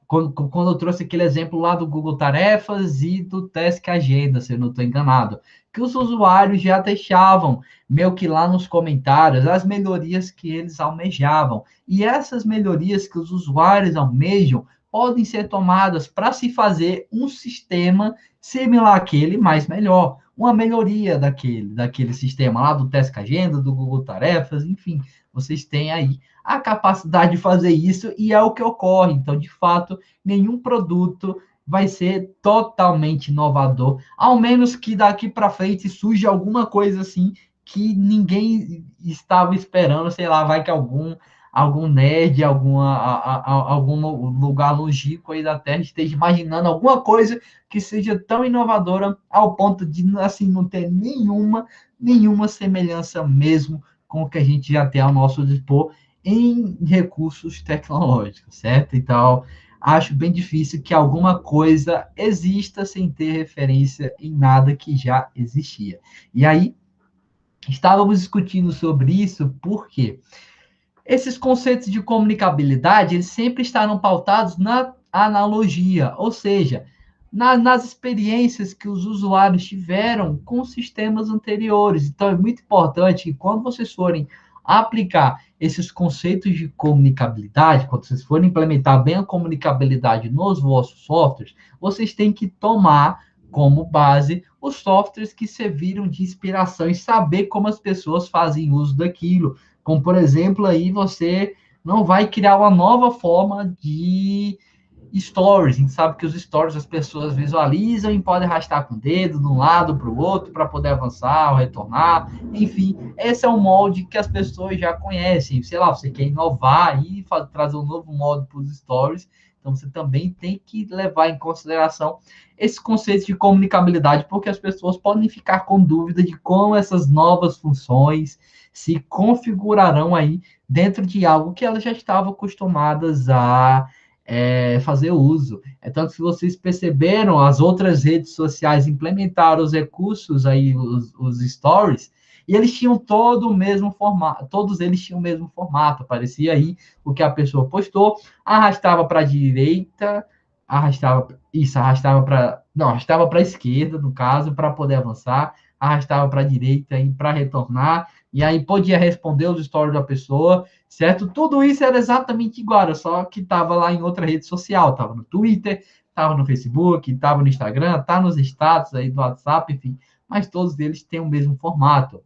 Quando eu trouxe aquele exemplo lá do Google Tarefas e do Task Agenda, se eu não estou enganado, que os usuários já deixavam meio que lá nos comentários as melhorias que eles almejavam. E essas melhorias que os usuários almejam podem ser tomadas para se fazer um sistema similar àquele, mas melhor. Uma melhoria daquele sistema lá do Task Agenda, do Google Tarefas, enfim, vocês têm aí a capacidade de fazer isso e é o que ocorre. Então, de fato, nenhum produto vai ser totalmente inovador, ao menos que daqui para frente surja alguma coisa assim que ninguém estava esperando, sei lá, vai que algum nerd, algum lugar longínquo aí da Terra esteja imaginando alguma coisa que seja tão inovadora ao ponto de assim não ter nenhuma semelhança mesmo com o que a gente já tem ao nosso dispor em recursos tecnológicos, certo? Então, acho bem difícil que alguma coisa exista sem ter referência em nada que já existia. E aí, estávamos discutindo sobre isso porque esses conceitos de comunicabilidade, eles sempre estarão pautados na analogia, ou seja, nas experiências que os usuários tiveram com sistemas anteriores. Então, é muito importante que quando vocês forem aplicar esses conceitos de comunicabilidade, quando vocês forem implementar bem a comunicabilidade nos vossos softwares, vocês têm que tomar como base os softwares que serviram de inspiração e saber como as pessoas fazem uso daquilo. Como, por exemplo, aí você não vai criar uma nova forma de stories. A gente sabe que os stories as pessoas visualizam e podem arrastar com o dedo de um lado para o outro para poder avançar ou retornar. Enfim, esse é um molde que as pessoas já conhecem. Sei lá, você quer inovar e trazer um novo modo para os stories. Então, você também tem que levar em consideração esse conceito de comunicabilidade, porque as pessoas podem ficar com dúvida de como essas novas funções se configurarão aí dentro de algo que elas já estavam acostumadas a fazer uso. É tanto que vocês perceberam, as outras redes sociais implementaram os recursos aí, os stories, e eles tinham todo o mesmo formato, todos eles tinham o mesmo formato. Aparecia aí o que a pessoa postou, arrastava para a direita, arrastava para a esquerda, no caso, para poder avançar, arrastava para a direita e para retornar, e aí podia responder os stories da pessoa, certo? Tudo isso era exatamente igual, só que estava lá em outra rede social, estava no Twitter, estava no Facebook, estava no Instagram, está nos status aí do WhatsApp, enfim, mas todos eles têm o mesmo formato.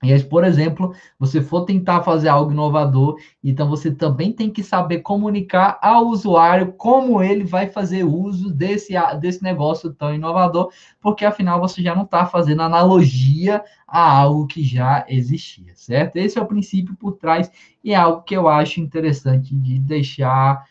E aí, por exemplo, você for tentar fazer algo inovador, então você também tem que saber comunicar ao usuário como ele vai fazer uso desse negócio tão inovador, porque afinal você já não está fazendo analogia a algo que já existia, certo? Esse é o princípio por trás e é algo que eu acho interessante de deixar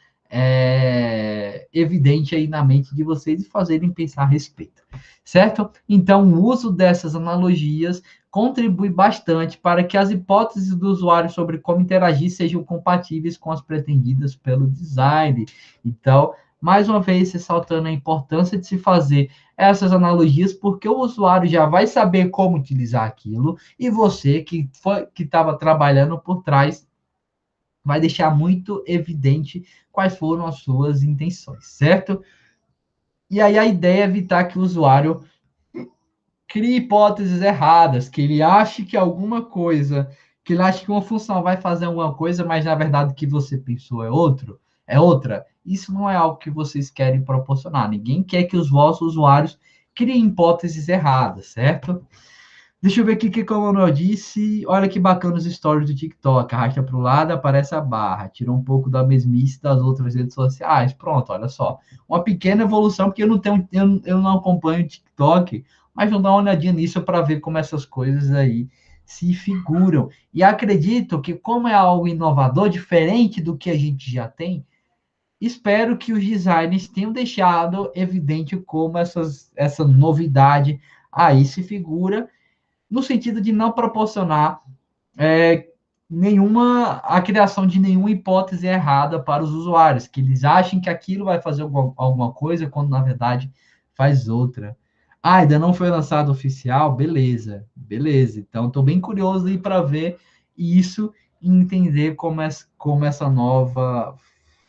evidente aí na mente de vocês e fazerem pensar a respeito, certo? Então, o uso dessas analogias contribui bastante para que as hipóteses do usuário sobre como interagir sejam compatíveis com as pretendidas pelo design. Então, mais uma vez, ressaltando a importância de se fazer essas analogias, porque o usuário já vai saber como utilizar aquilo, e você que estava trabalhando por trás vai deixar muito evidente quais foram as suas intenções, certo? E aí a ideia é evitar que o usuário crie hipóteses erradas, que ele ache que alguma coisa, que ele ache que uma função vai fazer alguma coisa, mas na verdade o que você pensou é outra. Isso não é algo que vocês querem proporcionar. Ninguém quer que os vossos usuários criem hipóteses erradas, certo? Deixa eu ver aqui o que como eu disse. Olha que bacana os stories do TikTok. Arrasta para o lado, aparece a barra. Tira um pouco da mesmice das outras redes sociais. Pronto, olha só. Uma pequena evolução, porque eu não acompanho o TikTok, mas vou dar uma olhadinha nisso para ver como essas coisas aí se figuram. E acredito que, como é algo inovador, diferente do que a gente já tem, espero que os designers tenham deixado evidente como essa novidade aí se figura no sentido de não proporcionar é, a criação de nenhuma hipótese errada para os usuários, que eles achem que aquilo vai fazer alguma coisa, quando na verdade faz outra. Ah, ainda não foi lançado oficial? Beleza, beleza. Então, estou bem curioso aí para ver isso e entender como essa nova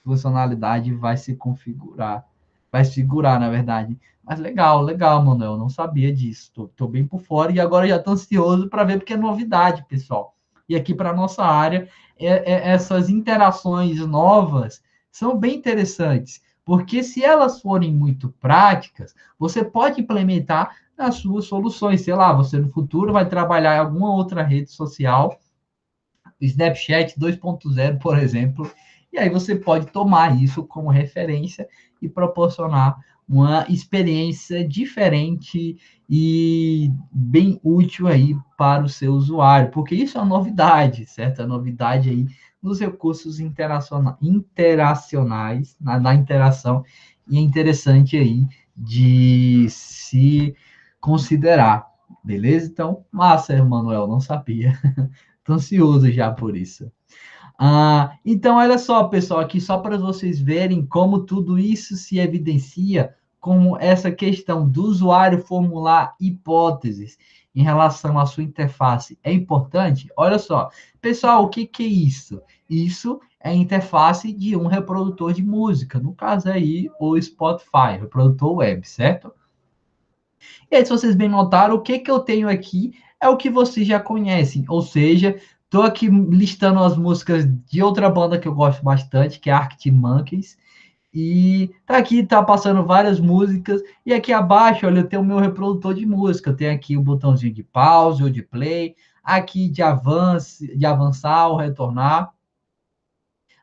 funcionalidade vai se configurar. Vai se figurar, na verdade. Mas legal, legal, Manuel. Eu não sabia disso. Tô bem por fora e agora já estou ansioso para ver, porque é novidade, pessoal. E aqui para a nossa área, essas interações novas são bem interessantes, porque se elas forem muito práticas, você pode implementar nas suas soluções. Sei lá, você no futuro vai trabalhar em alguma outra rede social, Snapchat 2.0, por exemplo, e aí você pode tomar isso como referência e proporcionar uma experiência diferente e bem útil aí para o seu usuário, porque isso é uma novidade, certo? É novidade aí nos recursos interacionais, na interação, e é interessante aí de se considerar, beleza? Então, massa, Emanuel, não sabia. Tô ansioso já por isso. Então, olha só, pessoal, aqui só para vocês verem como tudo isso se evidencia, como essa questão do usuário formular hipóteses em relação à sua interface é importante. Olha só, pessoal, o que é isso? Isso é a interface de um reprodutor de música, no caso aí o Spotify, reprodutor web, certo? E aí, se vocês bem notaram, o que eu tenho aqui é o que vocês já conhecem, ou seja, estou aqui listando as músicas de outra banda que eu gosto bastante, que é Arctic Monkeys, e tá aqui, tá passando várias músicas, e aqui abaixo, olha, eu tenho o meu reprodutor de música, eu tenho aqui o botãozinho de pause ou de play, aqui de avançar ou retornar,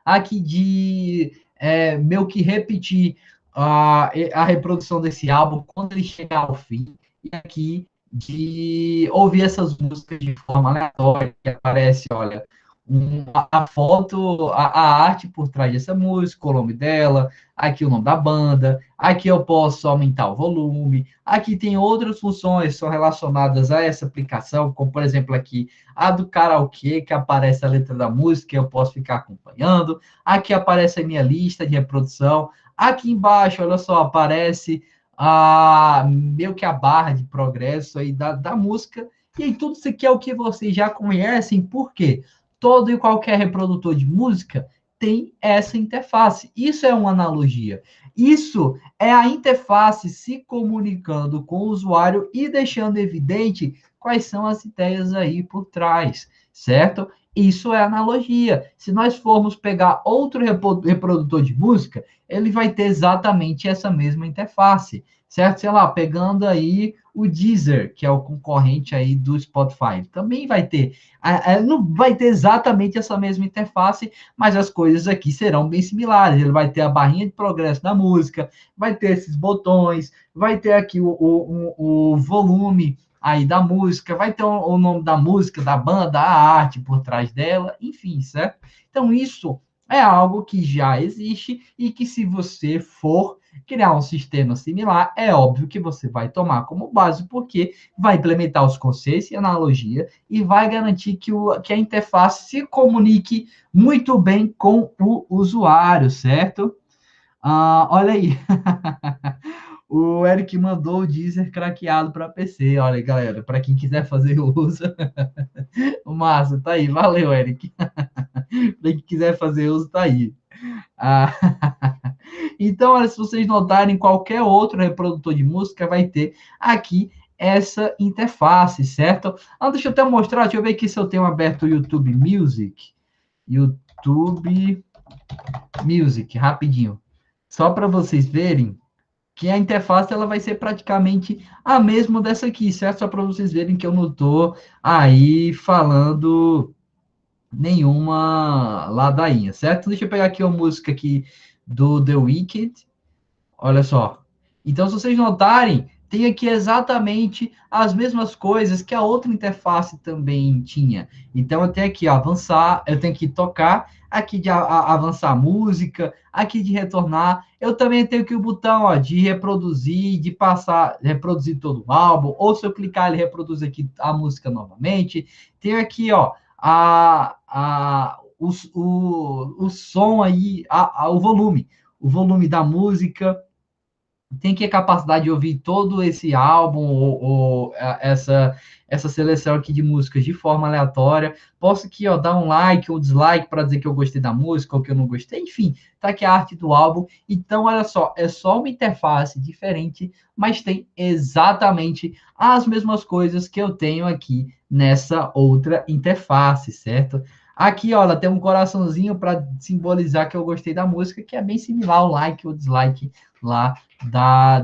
aqui de meio que repetir a reprodução desse álbum quando ele chegar ao fim, e aqui de ouvir essas músicas de forma aleatória, que aparece, olha, a foto, a arte por trás dessa música, o nome dela, aqui o nome da banda, aqui eu posso aumentar o volume, aqui tem outras funções que são relacionadas a essa aplicação, como por exemplo aqui a do karaokê, que aparece a letra da música, eu posso ficar acompanhando, aqui aparece a minha lista de reprodução, aqui embaixo, olha só, aparece meio que a barra de progresso aí da música, e aí tudo isso aqui é o que vocês já conhecem, por quê? Todo e qualquer reprodutor de música tem essa interface. Isso é uma analogia. Isso é a interface se comunicando com o usuário e deixando evidente quais são as ideias aí por trás, certo? Isso é analogia. Se nós formos pegar outro reprodutor de música, ele vai ter exatamente essa mesma interface, certo? Sei lá, pegando aí o Deezer, que é o concorrente aí do Spotify, também vai ter, não vai ter exatamente essa mesma interface, mas as coisas aqui serão bem similares. Ele vai ter a barrinha de progresso da música, vai ter esses botões, vai ter aqui o volume aí da música, vai ter o nome da música, da banda, a arte por trás dela, enfim, certo? Então, isso é algo que já existe e que, se você for criar um sistema similar, é óbvio que você vai tomar como base, porque vai implementar os conceitos e analogia e vai garantir que a interface se comunique muito bem com o usuário, certo? Olha aí. O Eric mandou o Deezer craqueado para PC. Olha aí, galera, para quem quiser fazer uso. Massa, tá aí. Valeu, Eric. Para quem quiser fazer uso, tá aí. Ah, então, olha, se vocês notarem, qualquer outro reprodutor de música vai ter aqui essa interface, certo? Ah, deixa eu até mostrar, deixa eu ver aqui se eu tenho aberto o YouTube Music. YouTube Music, rapidinho. Só para vocês verem que a interface ela vai ser praticamente a mesma dessa aqui, certo? Só para vocês verem que eu não estou aí falando nenhuma ladainha, certo? Deixa eu pegar aqui uma música aqui do The Weeknd. Olha só. Então, se vocês notarem, tem aqui exatamente as mesmas coisas que a outra interface também tinha. Então, eu tenho aqui ó, avançar, eu tenho que tocar, aqui de avançar a música, aqui de retornar. Eu também tenho aqui o botão ó, de reproduzir, de passar, reproduzir todo o álbum, ou se eu clicar, ele reproduz aqui a música novamente. Tenho aqui, ó, o som aí, o volume da música, tem que ter capacidade de ouvir todo esse álbum essa seleção aqui de músicas de forma aleatória. Posso aqui, ó, dar um like ou dislike para dizer que eu gostei da música ou que eu não gostei. Enfim, tá aqui a arte do álbum. Então, olha só, é só uma interface diferente, mas tem exatamente as mesmas coisas que eu tenho aqui nessa outra interface, certo? Aqui, olha, tem um coraçãozinho para simbolizar que eu gostei da música, que é bem similar ao like ou dislike lá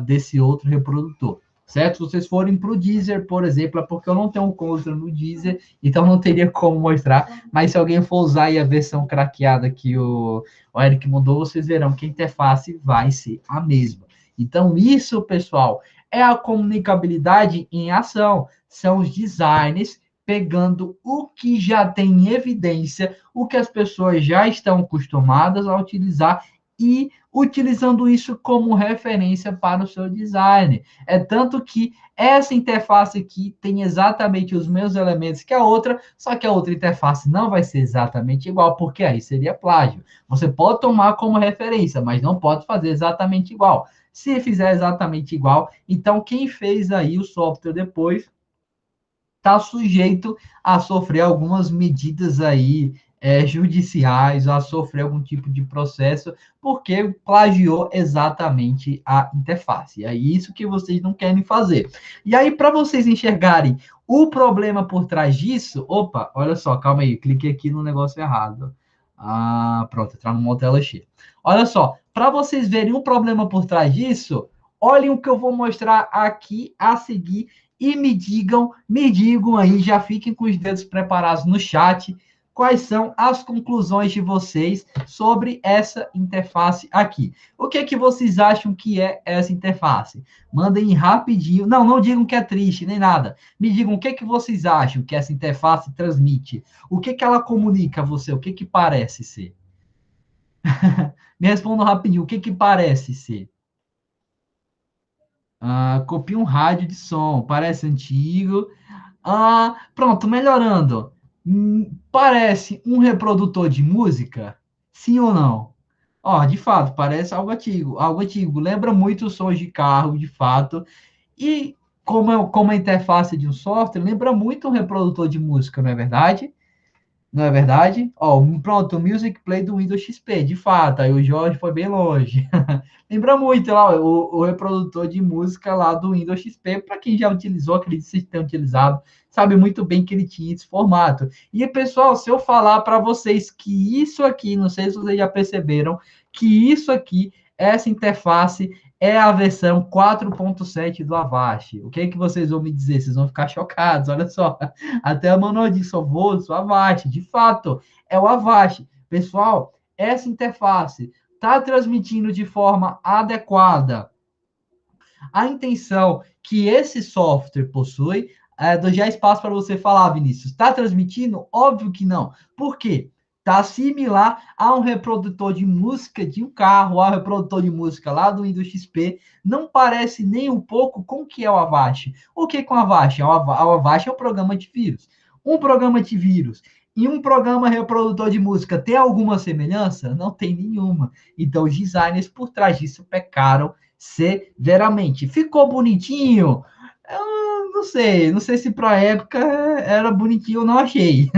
desse outro reprodutor, certo? Se vocês forem para o Deezer, por exemplo, é porque eu não tenho conta no Deezer, então não teria como mostrar, mas se alguém for usar aí a versão craqueada que o Eric mandou, vocês verão que a interface vai ser a mesma. Então, isso, pessoal, é a comunicabilidade em ação. São os designers pegando o que já tem em evidência, o que as pessoas já estão acostumadas a utilizar e utilizando isso como referência para o seu design. É tanto que essa interface aqui tem exatamente os mesmos elementos que a outra, só que a outra interface não vai ser exatamente igual, porque aí seria plágio. Você pode tomar como referência, mas não pode fazer exatamente igual. Se fizer exatamente igual, então quem fez aí o software depois está sujeito a sofrer algumas medidas aí judiciais, a sofrer algum tipo de processo, porque plagiou exatamente a interface. É isso que vocês não querem fazer. E aí, para vocês enxergarem o problema por trás disso, opa, olha só, calma aí, cliquei aqui no negócio errado. Ah, pronto, entrar numa tela cheia. Olha só, para vocês verem o problema por trás disso, olhem o que eu vou mostrar aqui a seguir e me digam aí, já fiquem com os dedos preparados no chat, quais são as conclusões de vocês sobre essa interface aqui. O que é que vocês acham que é essa interface? Mandem rapidinho. Não, não digam que é triste, nem nada. Me digam o que é que vocês acham que essa interface transmite. O que é que ela comunica a você? O que é que parece ser? Me respondam rapidinho. O que é que parece ser? Ah, copia um rádio de som. Parece antigo. Ah, pronto, melhorando. Parece um reprodutor de música? Sim ou não? Ó, de fato, parece algo antigo. Algo antigo. Lembra muito sons de carro, de fato. E como a interface de um software, lembra muito um reprodutor de música, não é verdade? Não é verdade? Ó, pronto, o Music Play do Windows XP, de fato, aí o Jorge foi bem longe. Lembra muito lá o reprodutor de música lá do Windows XP, para quem já utilizou, acredito que vocês tenham utilizado, sabe muito bem que ele tinha esse formato. E, pessoal, se eu falar para vocês que isso aqui, não sei se vocês já perceberam, que isso aqui, essa interface, é a versão 4.7 do Avast. O que é que vocês vão me dizer? Vocês vão ficar chocados, olha só. Até a Manoel disse, só vou, o Avast. De fato, é o Avast. Pessoal, essa interface está transmitindo de forma adequada a intenção que esse software possui. Dou já espaço para você falar, Vinícius. Está transmitindo? Óbvio que não. Por quê? Está similar a um reprodutor de música de um carro, a um reprodutor de música lá do Windows XP. Não parece nem um pouco com o que é o Avast. O que é o Avast? O Avast é um programa de vírus. Um programa de vírus e um programa reprodutor de música tem alguma semelhança? Não tem nenhuma. Então, os designers por trás disso pecaram severamente. Ficou bonitinho? Eu não sei se para a época era bonitinho, eu não achei.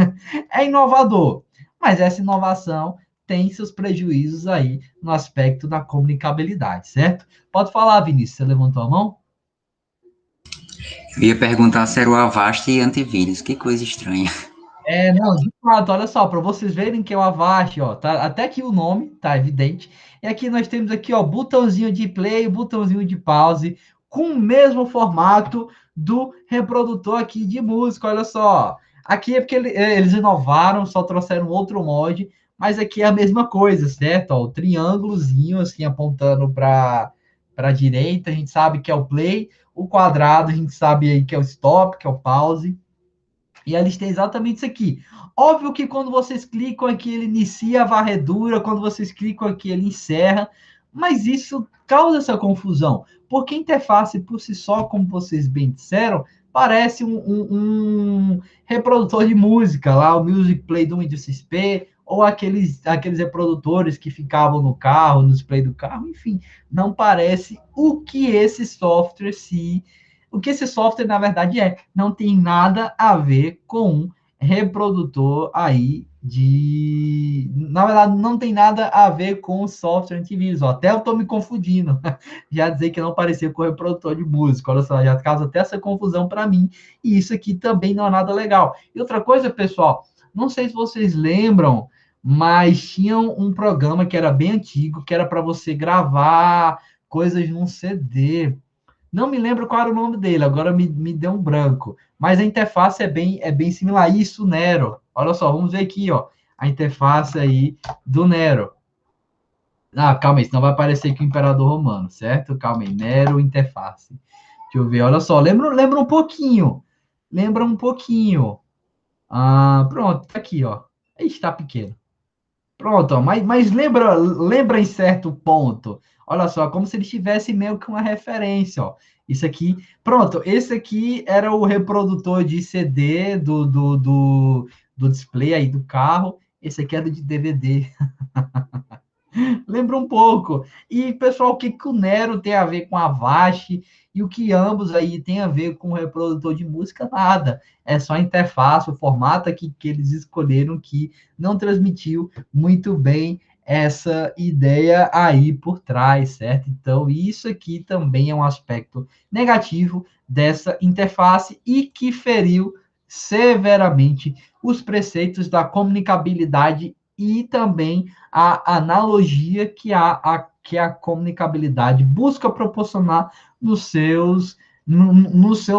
É inovador. mas essa inovação tem seus prejuízos aí no aspecto da comunicabilidade, certo? Pode falar, Vinícius, você levantou a mão? Eu ia perguntar se era o Avast e antivírus. Que coisa estranha. Não, de fato, olha só, para vocês verem que é o Avast, ó, tá até aqui o nome, tá evidente. E aqui nós temos aqui, ó, botãozinho de play, botãozinho de pause, com o mesmo formato do reprodutor aqui de música, olha só. Aqui é porque eles inovaram, só trouxeram outro mod, mas aqui é a mesma coisa, certo? Ó, o triângulozinho assim apontando para a direita, a gente sabe que é o play, o quadrado a gente sabe aí que é o stop, que é o pause. E a lista é exatamente isso aqui. Óbvio que quando vocês clicam aqui, ele inicia a varredura, quando vocês clicam aqui, ele encerra, mas isso causa essa confusão, porque a interface por si só, como vocês bem disseram, parece um reprodutor de música, lá o Music Play do Windows XP, ou aqueles reprodutores que ficavam no carro, no display do carro, enfim, não parece o que esse software, na verdade, é. Não tem nada a ver com um reprodutor aí de. Na verdade, não tem nada a ver com o software antivírus. Ó. Até eu estou me confundindo. Já dizer que não parecia com o reprodutor de música. Olha só, já causa até essa confusão para mim. E isso aqui também não é nada legal. E outra coisa, pessoal, não sei se vocês lembram, mas tinha um programa que era bem antigo, que era para você gravar coisas num CD. Não me lembro qual era o nome dele, agora me deu um branco. Mas a interface é bem similar. Isso, Nero. Olha só, vamos ver aqui, ó. A interface aí do Nero. Ah, calma aí, senão vai aparecer aqui o Imperador Romano, certo? Calma aí, Nero interface. Deixa eu ver, olha só. Lembra um pouquinho. Lembra um pouquinho. Ah, pronto, tá aqui, ó. Está pequeno. Pronto, ó, mas lembra em certo ponto. Olha só, como se ele tivesse meio que uma referência, ó. Isso aqui, pronto, esse aqui era o reprodutor de CD do display aí do carro. Esse aqui é do de DVD. Lembra um pouco. E, pessoal, o que, que o Nero tem a ver com a Avast e o que ambos aí tem a ver com o reprodutor de música? Nada. É só a interface, o formato aqui que eles escolheram que não transmitiu muito bem essa ideia aí por trás, certo? Então, isso aqui também é um aspecto negativo dessa interface e que feriu severamente os preceitos da comunicabilidade e também a analogia que a comunicabilidade busca proporcionar nos seus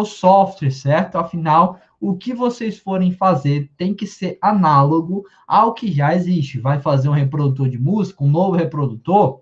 softwares, certo? Afinal, o que vocês forem fazer tem que ser análogo ao que já existe. Vai fazer um reprodutor de música, um novo reprodutor,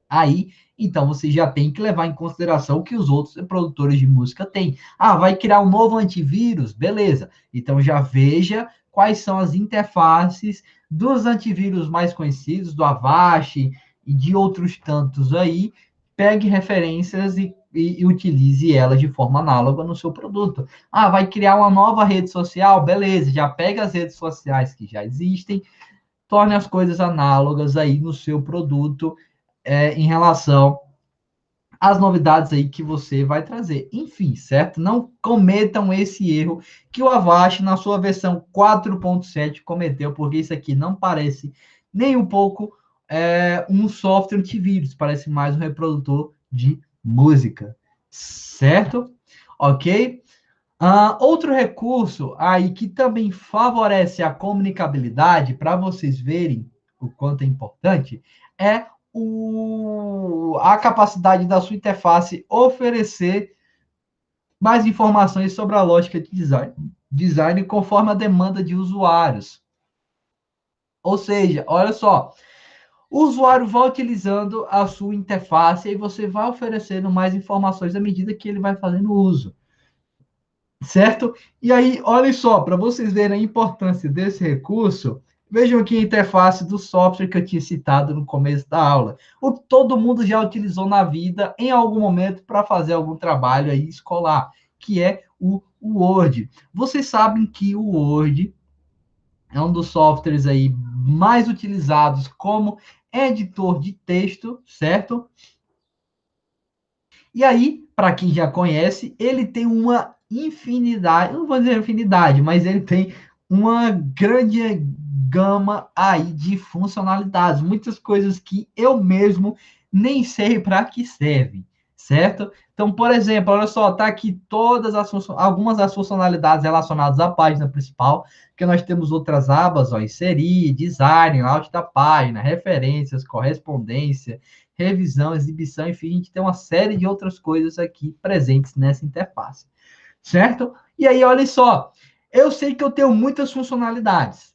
aí, então você já tem que levar em consideração o que os outros produtores de música têm. Ah, vai criar um novo antivírus? Beleza. Então já veja quais são as interfaces dos antivírus mais conhecidos, do Avast e de outros tantos aí. Pegue referências e utilize elas de forma análoga no seu produto. Ah, vai criar uma nova rede social? Beleza, já pega as redes sociais que já existem, torne as coisas análogas aí no seu produto em relação às novidades aí que você vai trazer. Enfim, certo? Não cometam esse erro que o Avast, na sua versão 4.7, cometeu, porque isso aqui não parece nem um pouco um software antivírus, parece mais um reprodutor de música, certo? Ok? Outro recurso aí que também favorece a comunicabilidade, para vocês verem o quanto é importante, é a capacidade da sua interface oferecer mais informações sobre a lógica de design conforme a demanda de usuários. Ou seja, olha só, o usuário vai utilizando a sua interface e você vai oferecendo mais informações à medida que ele vai fazendo uso. Certo? E aí, olhem só, para vocês verem a importância desse recurso, vejam aqui a interface do software que eu tinha citado no começo da aula. O que todo mundo já utilizou na vida em algum momento para fazer algum trabalho aí escolar, que é o Word. Vocês sabem que o Word é um dos softwares aí mais utilizados como editor de texto, certo? E aí, para quem já conhece, ele tem uma infinidade, não vou dizer infinidade, mas ele tem uma grande gama aí de funcionalidades, muitas coisas que eu mesmo nem sei para que servem, certo? Então, por exemplo, olha só, tá aqui algumas das funcionalidades relacionadas à página principal, que nós temos outras abas, ó, inserir, design, layout da página, referências, correspondência, revisão, exibição, enfim, a gente tem uma série de outras coisas aqui presentes nessa interface, certo? E aí, olha só, eu sei que eu tenho muitas funcionalidades.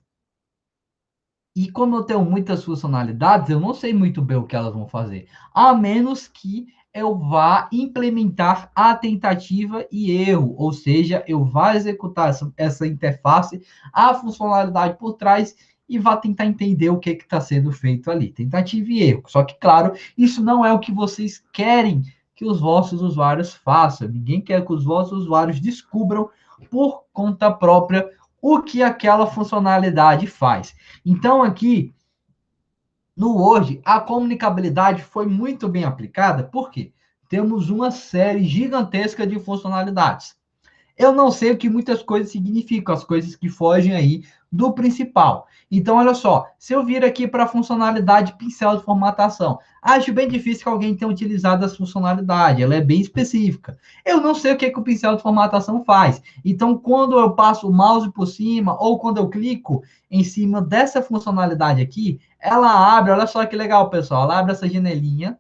E como eu tenho muitas funcionalidades, eu não sei muito bem o que elas vão fazer, a menos que eu vá implementar a tentativa e erro, ou seja, eu vá executar essa interface, a funcionalidade por trás e vá tentar entender o que está sendo feito ali. Tentativa e erro. Só que, claro, isso não é o que vocês querem que os vossos usuários façam. Ninguém quer que os vossos usuários descubram por conta própria o que aquela funcionalidade faz. Então, aqui no Word, a comunicabilidade foi muito bem aplicada, porque temos uma série gigantesca de funcionalidades. Eu não sei o que muitas coisas significam, as coisas que fogem aí do principal. Então, olha só, se eu vir aqui para a funcionalidade pincel de formatação, acho bem difícil que alguém tenha utilizado essa funcionalidade, ela é bem específica. Eu não sei o que o pincel de formatação faz. Então, quando eu passo o mouse por cima, ou quando eu clico em cima dessa funcionalidade aqui, ela abre, olha só que legal, pessoal, ela abre essa janelinha,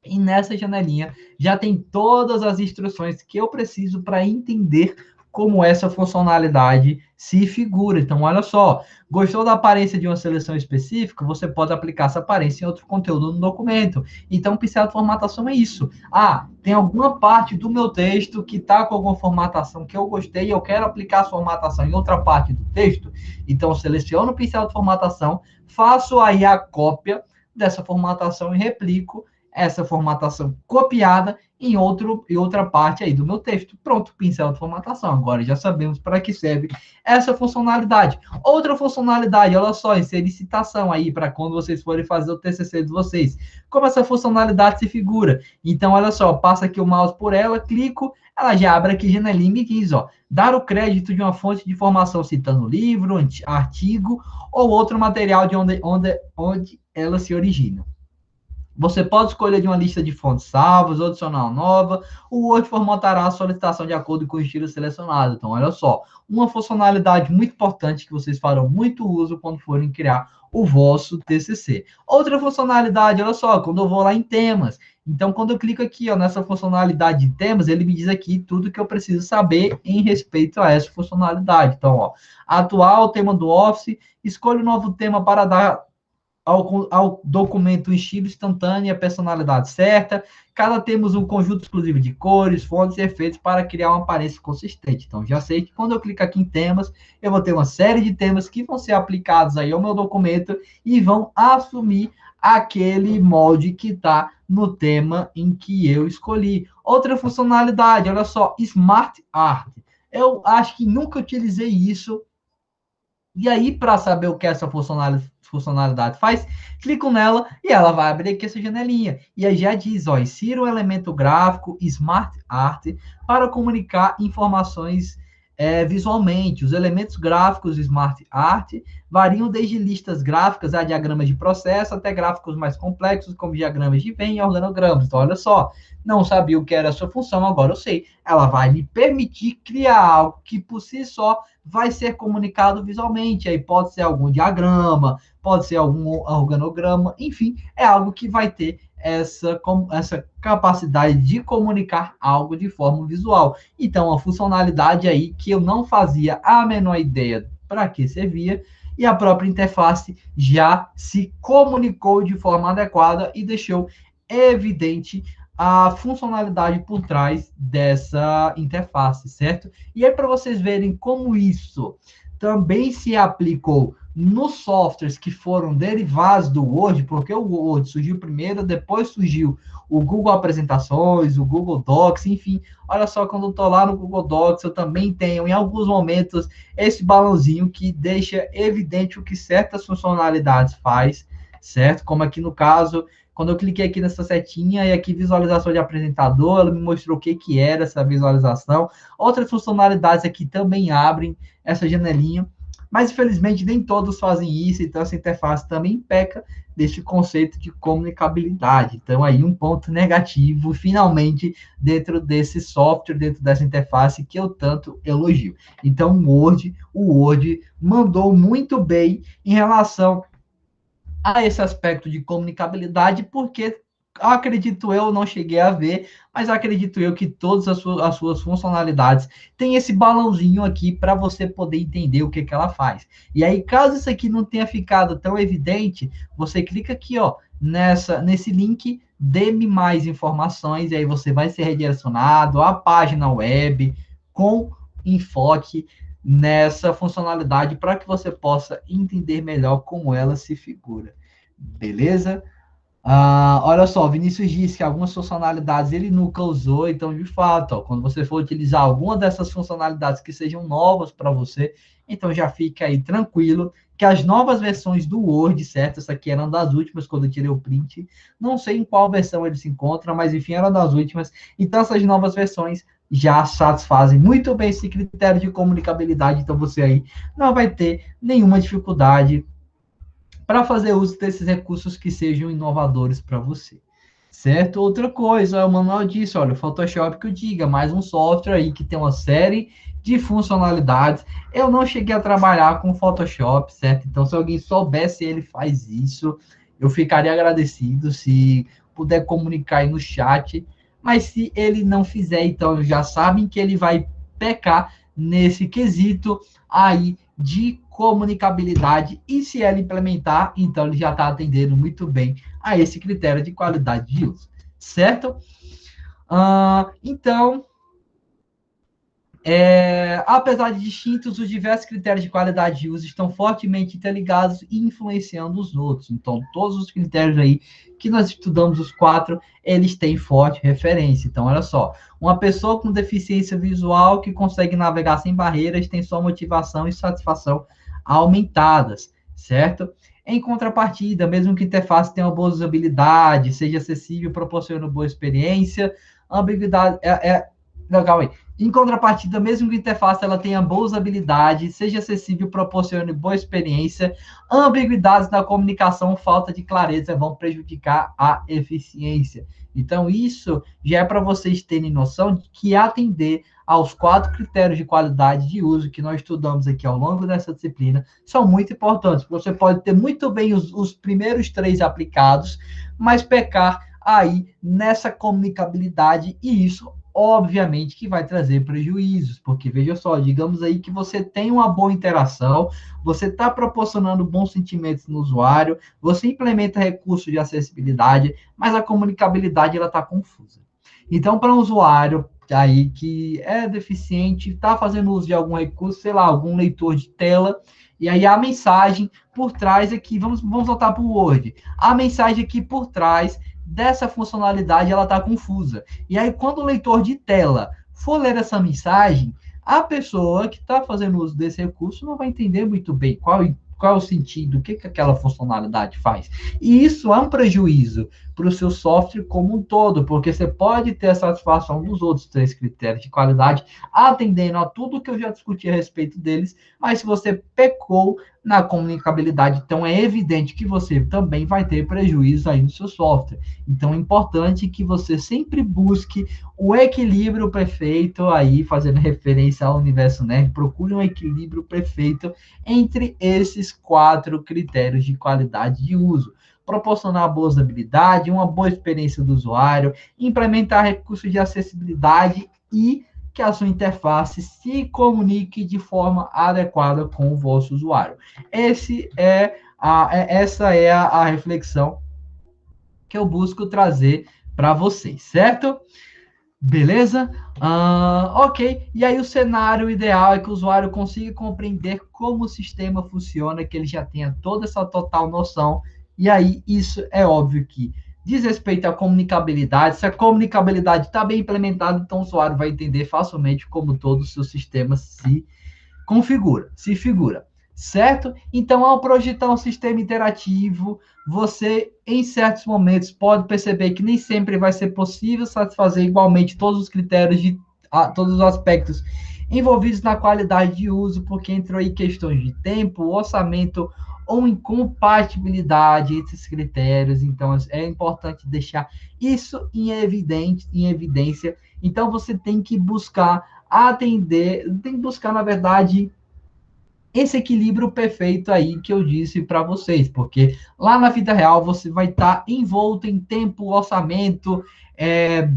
e nessa janelinha já tem todas as instruções que eu preciso para entender como essa funcionalidade se figura. Então, olha só, gostou da aparência de uma seleção específica? Você pode aplicar essa aparência em outro conteúdo no documento. Então, o pincel de formatação é isso. Ah, tem alguma parte do meu texto que está com alguma formatação que eu gostei e eu quero aplicar a formatação em outra parte do texto. Então, eu seleciono o pincel de formatação, faço aí a cópia dessa formatação e replico essa formatação copiada em outra parte aí do meu texto. Pronto, pincel de formatação. Agora já sabemos para que serve essa funcionalidade. Outra funcionalidade, olha só, inserir citação aí para quando vocês forem fazer o TCC de vocês. Como essa funcionalidade se figura? Então, olha só, passa aqui o mouse por ela, clico, ela já abre aqui janelinha e diz, ó, dar o crédito de uma fonte de informação citando livro, artigo ou outro material de onde ela se origina. Você pode escolher de uma lista de fontes salvas, ou adicionar uma nova. O Word formatará a solicitação de acordo com o estilo selecionado. Então, olha só, uma funcionalidade muito importante que vocês farão muito uso quando forem criar o vosso TCC. Outra funcionalidade, olha só, quando eu vou lá em temas. Então, quando eu clico aqui, ó, nessa funcionalidade de temas, ele me diz aqui tudo que eu preciso saber em respeito a essa funcionalidade. Então, ó, atual tema do Office, escolha um novo tema para dar ao documento um estilo instantâneo e a personalidade certa. Cada temos um conjunto exclusivo de cores, fontes e efeitos para criar uma aparência consistente. Então, já sei que quando eu clico aqui em temas, eu vou ter uma série de temas que vão ser aplicados aí ao meu documento e vão assumir aquele molde que está no tema em que eu escolhi. Outra funcionalidade, olha só, Smart Art. Eu acho que nunca utilizei isso. E aí, para saber o que essa funcionalidade faz, clico nela e ela vai abrir aqui essa janelinha. E aí já diz, ó, insira um elemento gráfico Smart Art para comunicar informações visualmente. Os elementos gráficos Smart Art variam desde listas gráficas a diagramas de processo até gráficos mais complexos, como diagramas de Venn e organogramas. Então, olha só, não sabia o que era a sua função, agora eu sei. Ela vai me permitir criar algo que, por si só, vai ser comunicado visualmente. Aí pode ser algum diagrama, pode ser algum organograma, enfim, é algo que vai ter essa capacidade de comunicar algo de forma visual. Então, a funcionalidade aí que eu não fazia a menor ideia para que servia, e a própria interface já se comunicou de forma adequada e deixou evidente a funcionalidade por trás dessa interface, certo? E aí, para vocês verem como isso também se aplicou nos softwares que foram derivados do Word, porque o Word surgiu primeiro, depois surgiu o Google Apresentações, o Google Docs, enfim. Olha só, quando eu estou lá no Google Docs, eu também tenho, em alguns momentos, esse balãozinho que deixa evidente o que certas funcionalidades faz, certo? Como aqui no caso, Quando eu cliquei aqui nessa setinha e aqui visualização de apresentador, ela me mostrou o que que era essa visualização. Outras funcionalidades aqui também abrem essa janelinha, mas infelizmente nem todos fazem isso, então essa interface também peca desse conceito de comunicabilidade. Então aí um ponto negativo, finalmente, dentro desse software, dentro dessa interface que eu tanto elogio. Então o Word mandou muito bem em relação a esse aspecto de comunicabilidade, porque acredito eu, não cheguei a ver, mas acredito eu que todas as suas funcionalidades têm esse balãozinho aqui para você poder entender o que, que ela faz. E aí, caso isso aqui não tenha ficado tão evidente, você clica aqui, ó, nesse link, dê-me mais informações, e aí você vai ser redirecionado à página web com enfoque nessa funcionalidade para que você possa entender melhor como ela se figura. Beleza? Olha só, o Vinícius disse que algumas funcionalidades ele nunca usou, então, de fato, ó, quando você for utilizar alguma dessas funcionalidades que sejam novas para você, então já fica aí tranquilo que as novas versões do Word, certo? Essa aqui era uma das últimas quando eu tirei o print. Não sei em qual versão ele se encontra, mas enfim, era uma das últimas. Então, essas novas versões já satisfazem muito bem esse critério de comunicabilidade, então você aí não vai ter nenhuma dificuldade para fazer uso desses recursos que sejam inovadores para você. Certo? Outra coisa, o Manuel disse, olha, o Photoshop que eu diga, mais um software aí que tem uma série de funcionalidades. Eu não cheguei a trabalhar com Photoshop, certo? Então, se alguém soubesse ele faz isso, eu ficaria agradecido se puder comunicar aí no chat. Mas se ele não fizer, então já sabem que ele vai pecar nesse quesito aí de comunicabilidade, e se ela implementar, então ele já está atendendo muito bem a esse critério de qualidade de uso, certo? Então, apesar de distintos, os diversos critérios de qualidade de uso estão fortemente interligados e influenciando os outros. Então, todos os critérios aí que nós estudamos, os 4, eles têm forte referência. Então, olha só, uma pessoa com deficiência visual que consegue navegar sem barreiras tem sua motivação e satisfação aumentadas, certo? Em contrapartida, mesmo que a interface tenha uma boa usabilidade, seja acessível, proporcione boa experiência, a ambiguidade legal aí. Em contrapartida, mesmo que a interface ela tenha boa usabilidade, seja acessível, proporcione boa experiência, ambiguidades na comunicação, falta de clareza vão prejudicar a eficiência. Então, isso já é para vocês terem noção de que atender aos 4 critérios de qualidade de uso que nós estudamos aqui ao longo dessa disciplina são muito importantes. Você pode ter muito bem os primeiros 3 aplicados, mas pecar aí nessa comunicabilidade, e isso obviamente que vai trazer prejuízos, porque veja só, digamos aí que você tem uma boa interação, você está proporcionando bons sentimentos no usuário, você implementa recursos de acessibilidade, mas a comunicabilidade ela está confusa. Então, para um usuário aí que é deficiente, está fazendo uso de algum recurso, sei lá, algum leitor de tela, e aí a mensagem por trás aqui, vamos voltar para o Word, a mensagem aqui por trás dessa funcionalidade ela está confusa. E aí, quando o leitor de tela for ler essa mensagem, a pessoa que está fazendo uso desse recurso não vai entender muito bem qual é o sentido, o que, que aquela funcionalidade faz. E isso é um prejuízo para o seu software como um todo, porque você pode ter a satisfação dos outros 3 critérios de qualidade, atendendo a tudo que eu já discuti a respeito deles, mas se você pecou na comunicabilidade, então é evidente que você também vai ter prejuízo aí no seu software. Então é importante que você sempre busque o equilíbrio perfeito aí, fazendo referência ao universo nerd, procure um equilíbrio perfeito entre esses 4 critérios de qualidade de uso. Proporcionar boa usabilidade, uma boa experiência do usuário, implementar recursos de acessibilidade e que a sua interface se comunique de forma adequada com o vosso usuário. Essa é a reflexão que eu busco trazer para vocês, certo? Beleza? Ok. E aí o cenário ideal é que o usuário consiga compreender como o sistema funciona, que ele já tenha toda essa total noção. E aí isso é óbvio que diz respeito à comunicabilidade. Se a comunicabilidade está bem implementada, então o usuário vai entender facilmente como todo o seu sistema se configura, se figura. certo? Então, ao projetar um sistema interativo, você, em certos momentos, pode perceber que nem sempre vai ser possível satisfazer igualmente todos os critérios de todos os aspectos envolvidos na qualidade de uso, porque entrou aí questões de tempo, orçamento ou incompatibilidade entre esses critérios. Então, é importante deixar isso em evidência. Então, você tem que buscar atender, tem que buscar, na verdade, esse equilíbrio perfeito aí que eu disse para vocês, porque lá na vida real você vai estar envolto em tempo, orçamento,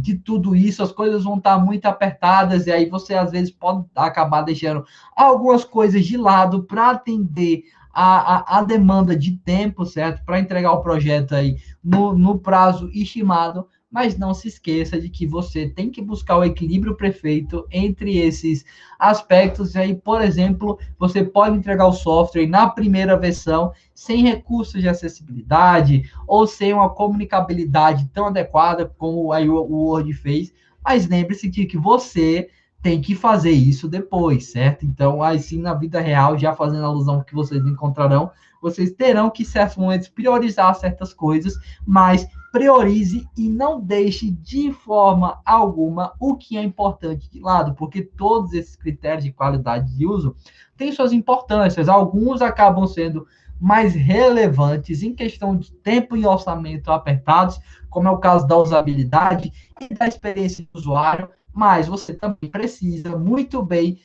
de tudo isso, as coisas vão estar muito apertadas, e aí você às vezes pode acabar deixando algumas coisas de lado para atender a demanda de tempo, certo? Para entregar o projeto aí no prazo estimado, mas não se esqueça de que você tem que buscar o equilíbrio perfeito entre esses aspectos. E aí, por exemplo, você pode entregar o software na primeira versão sem recursos de acessibilidade ou sem uma comunicabilidade tão adequada como aí o Word fez, mas lembre-se de que você tem que fazer isso depois, certo? Então, assim, na vida real, já fazendo alusão que vocês encontrarão, vocês terão que, em certos momentos, priorizar certas coisas, mas priorize e não deixe de forma alguma o que é importante de lado, porque todos esses critérios de qualidade de uso têm suas importâncias. Alguns acabam sendo mais relevantes em questão de tempo e orçamento apertados, como é o caso da usabilidade e da experiência do usuário, mas você também precisa muito bem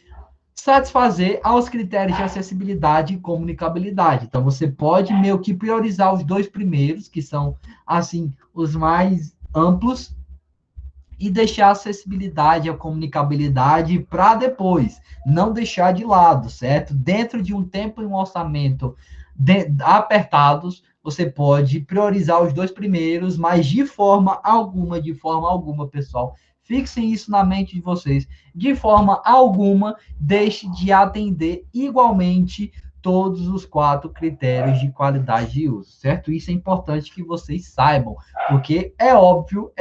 satisfazer aos critérios de acessibilidade e comunicabilidade. Então, você pode meio que priorizar os dois primeiros, que são, assim, os mais amplos, e deixar a acessibilidade e a comunicabilidade para depois, não deixar de lado, certo? Dentro de um tempo e um orçamento apertados, você pode priorizar os dois primeiros, mas de forma alguma, pessoal, fixem isso na mente de vocês, de forma alguma, deixe de atender igualmente todos os 4 critérios de qualidade de uso, certo? Isso é importante que vocês saibam, porque é óbvio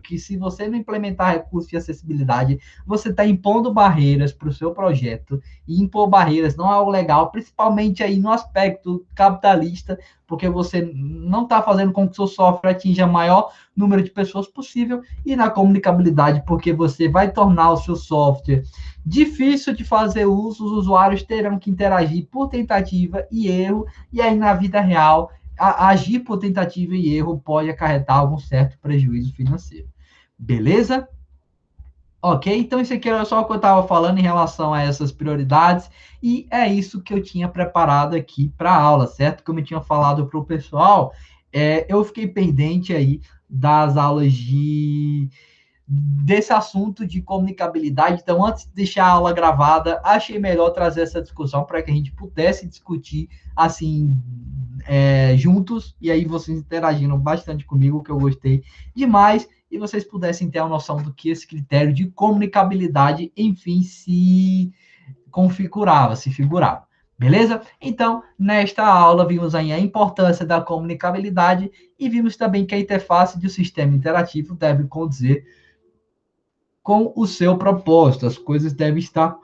que se você não implementar recursos de acessibilidade, você está impondo barreiras para o seu projeto, e impor barreiras não é algo legal, principalmente aí no aspecto capitalista, porque você não está fazendo com que o seu software atinja o maior número de pessoas possível, e na comunicabilidade, porque você vai tornar o seu software difícil de fazer uso, os usuários terão que interagir por tentativa e erro, e aí na vida real agir por tentativa e erro pode acarretar algum certo prejuízo financeiro. Beleza? Ok, então isso aqui era só o que eu estava falando em relação a essas prioridades, e é isso que eu tinha preparado aqui para a aula, certo? Como eu tinha falado para o pessoal, eu fiquei pendente aí das aulas desse assunto de comunicabilidade. Então, antes de deixar a aula gravada, achei melhor trazer essa discussão para que a gente pudesse discutir assim juntos, e aí vocês interagiram bastante comigo, que eu gostei demais, e vocês pudessem ter a noção do que esse critério de comunicabilidade, enfim, se figurava. Beleza? Então, nesta aula, vimos aí a importância da comunicabilidade e vimos também que a interface de um sistema interativo deve condizer com o seu propósito. As coisas devem estar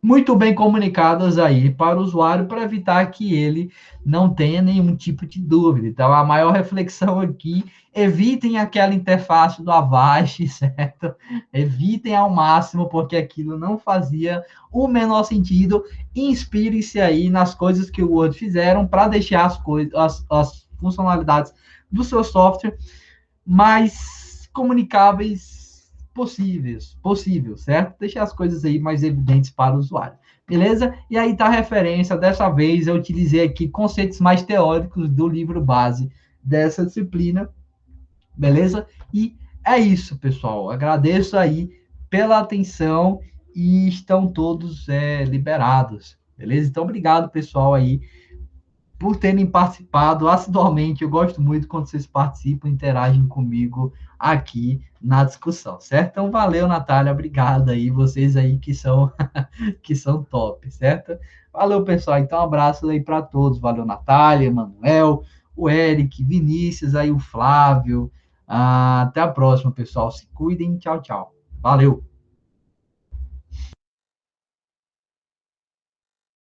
muito bem comunicadas aí para o usuário, para evitar que ele não tenha nenhum tipo de dúvida. Então, a maior reflexão aqui, evitem aquela interface do Avast, certo? Evitem ao máximo, porque aquilo não fazia o menor sentido. Inspire-se aí nas coisas que o Word fizeram para deixar as funcionalidades do seu software mais comunicáveis possível, certo? Deixar as coisas aí mais evidentes para o usuário. Beleza? E aí tá a referência. Dessa vez eu utilizei aqui conceitos mais teóricos do livro base dessa disciplina. Beleza? E é isso, pessoal. Agradeço aí pela atenção e estão todos liberados. Beleza? Então, obrigado, pessoal, aí por terem participado assiduamente. Eu gosto muito quando vocês participam, interagem comigo aqui na discussão, certo? Então, valeu, Natália, obrigado aí, vocês aí que são top, certo? Valeu, pessoal. Então, um abraço aí para todos. Valeu, Natália, Manuel, o Eric, Vinícius, aí o Flávio. Até a próxima, pessoal. Se cuidem. Tchau, tchau. Valeu.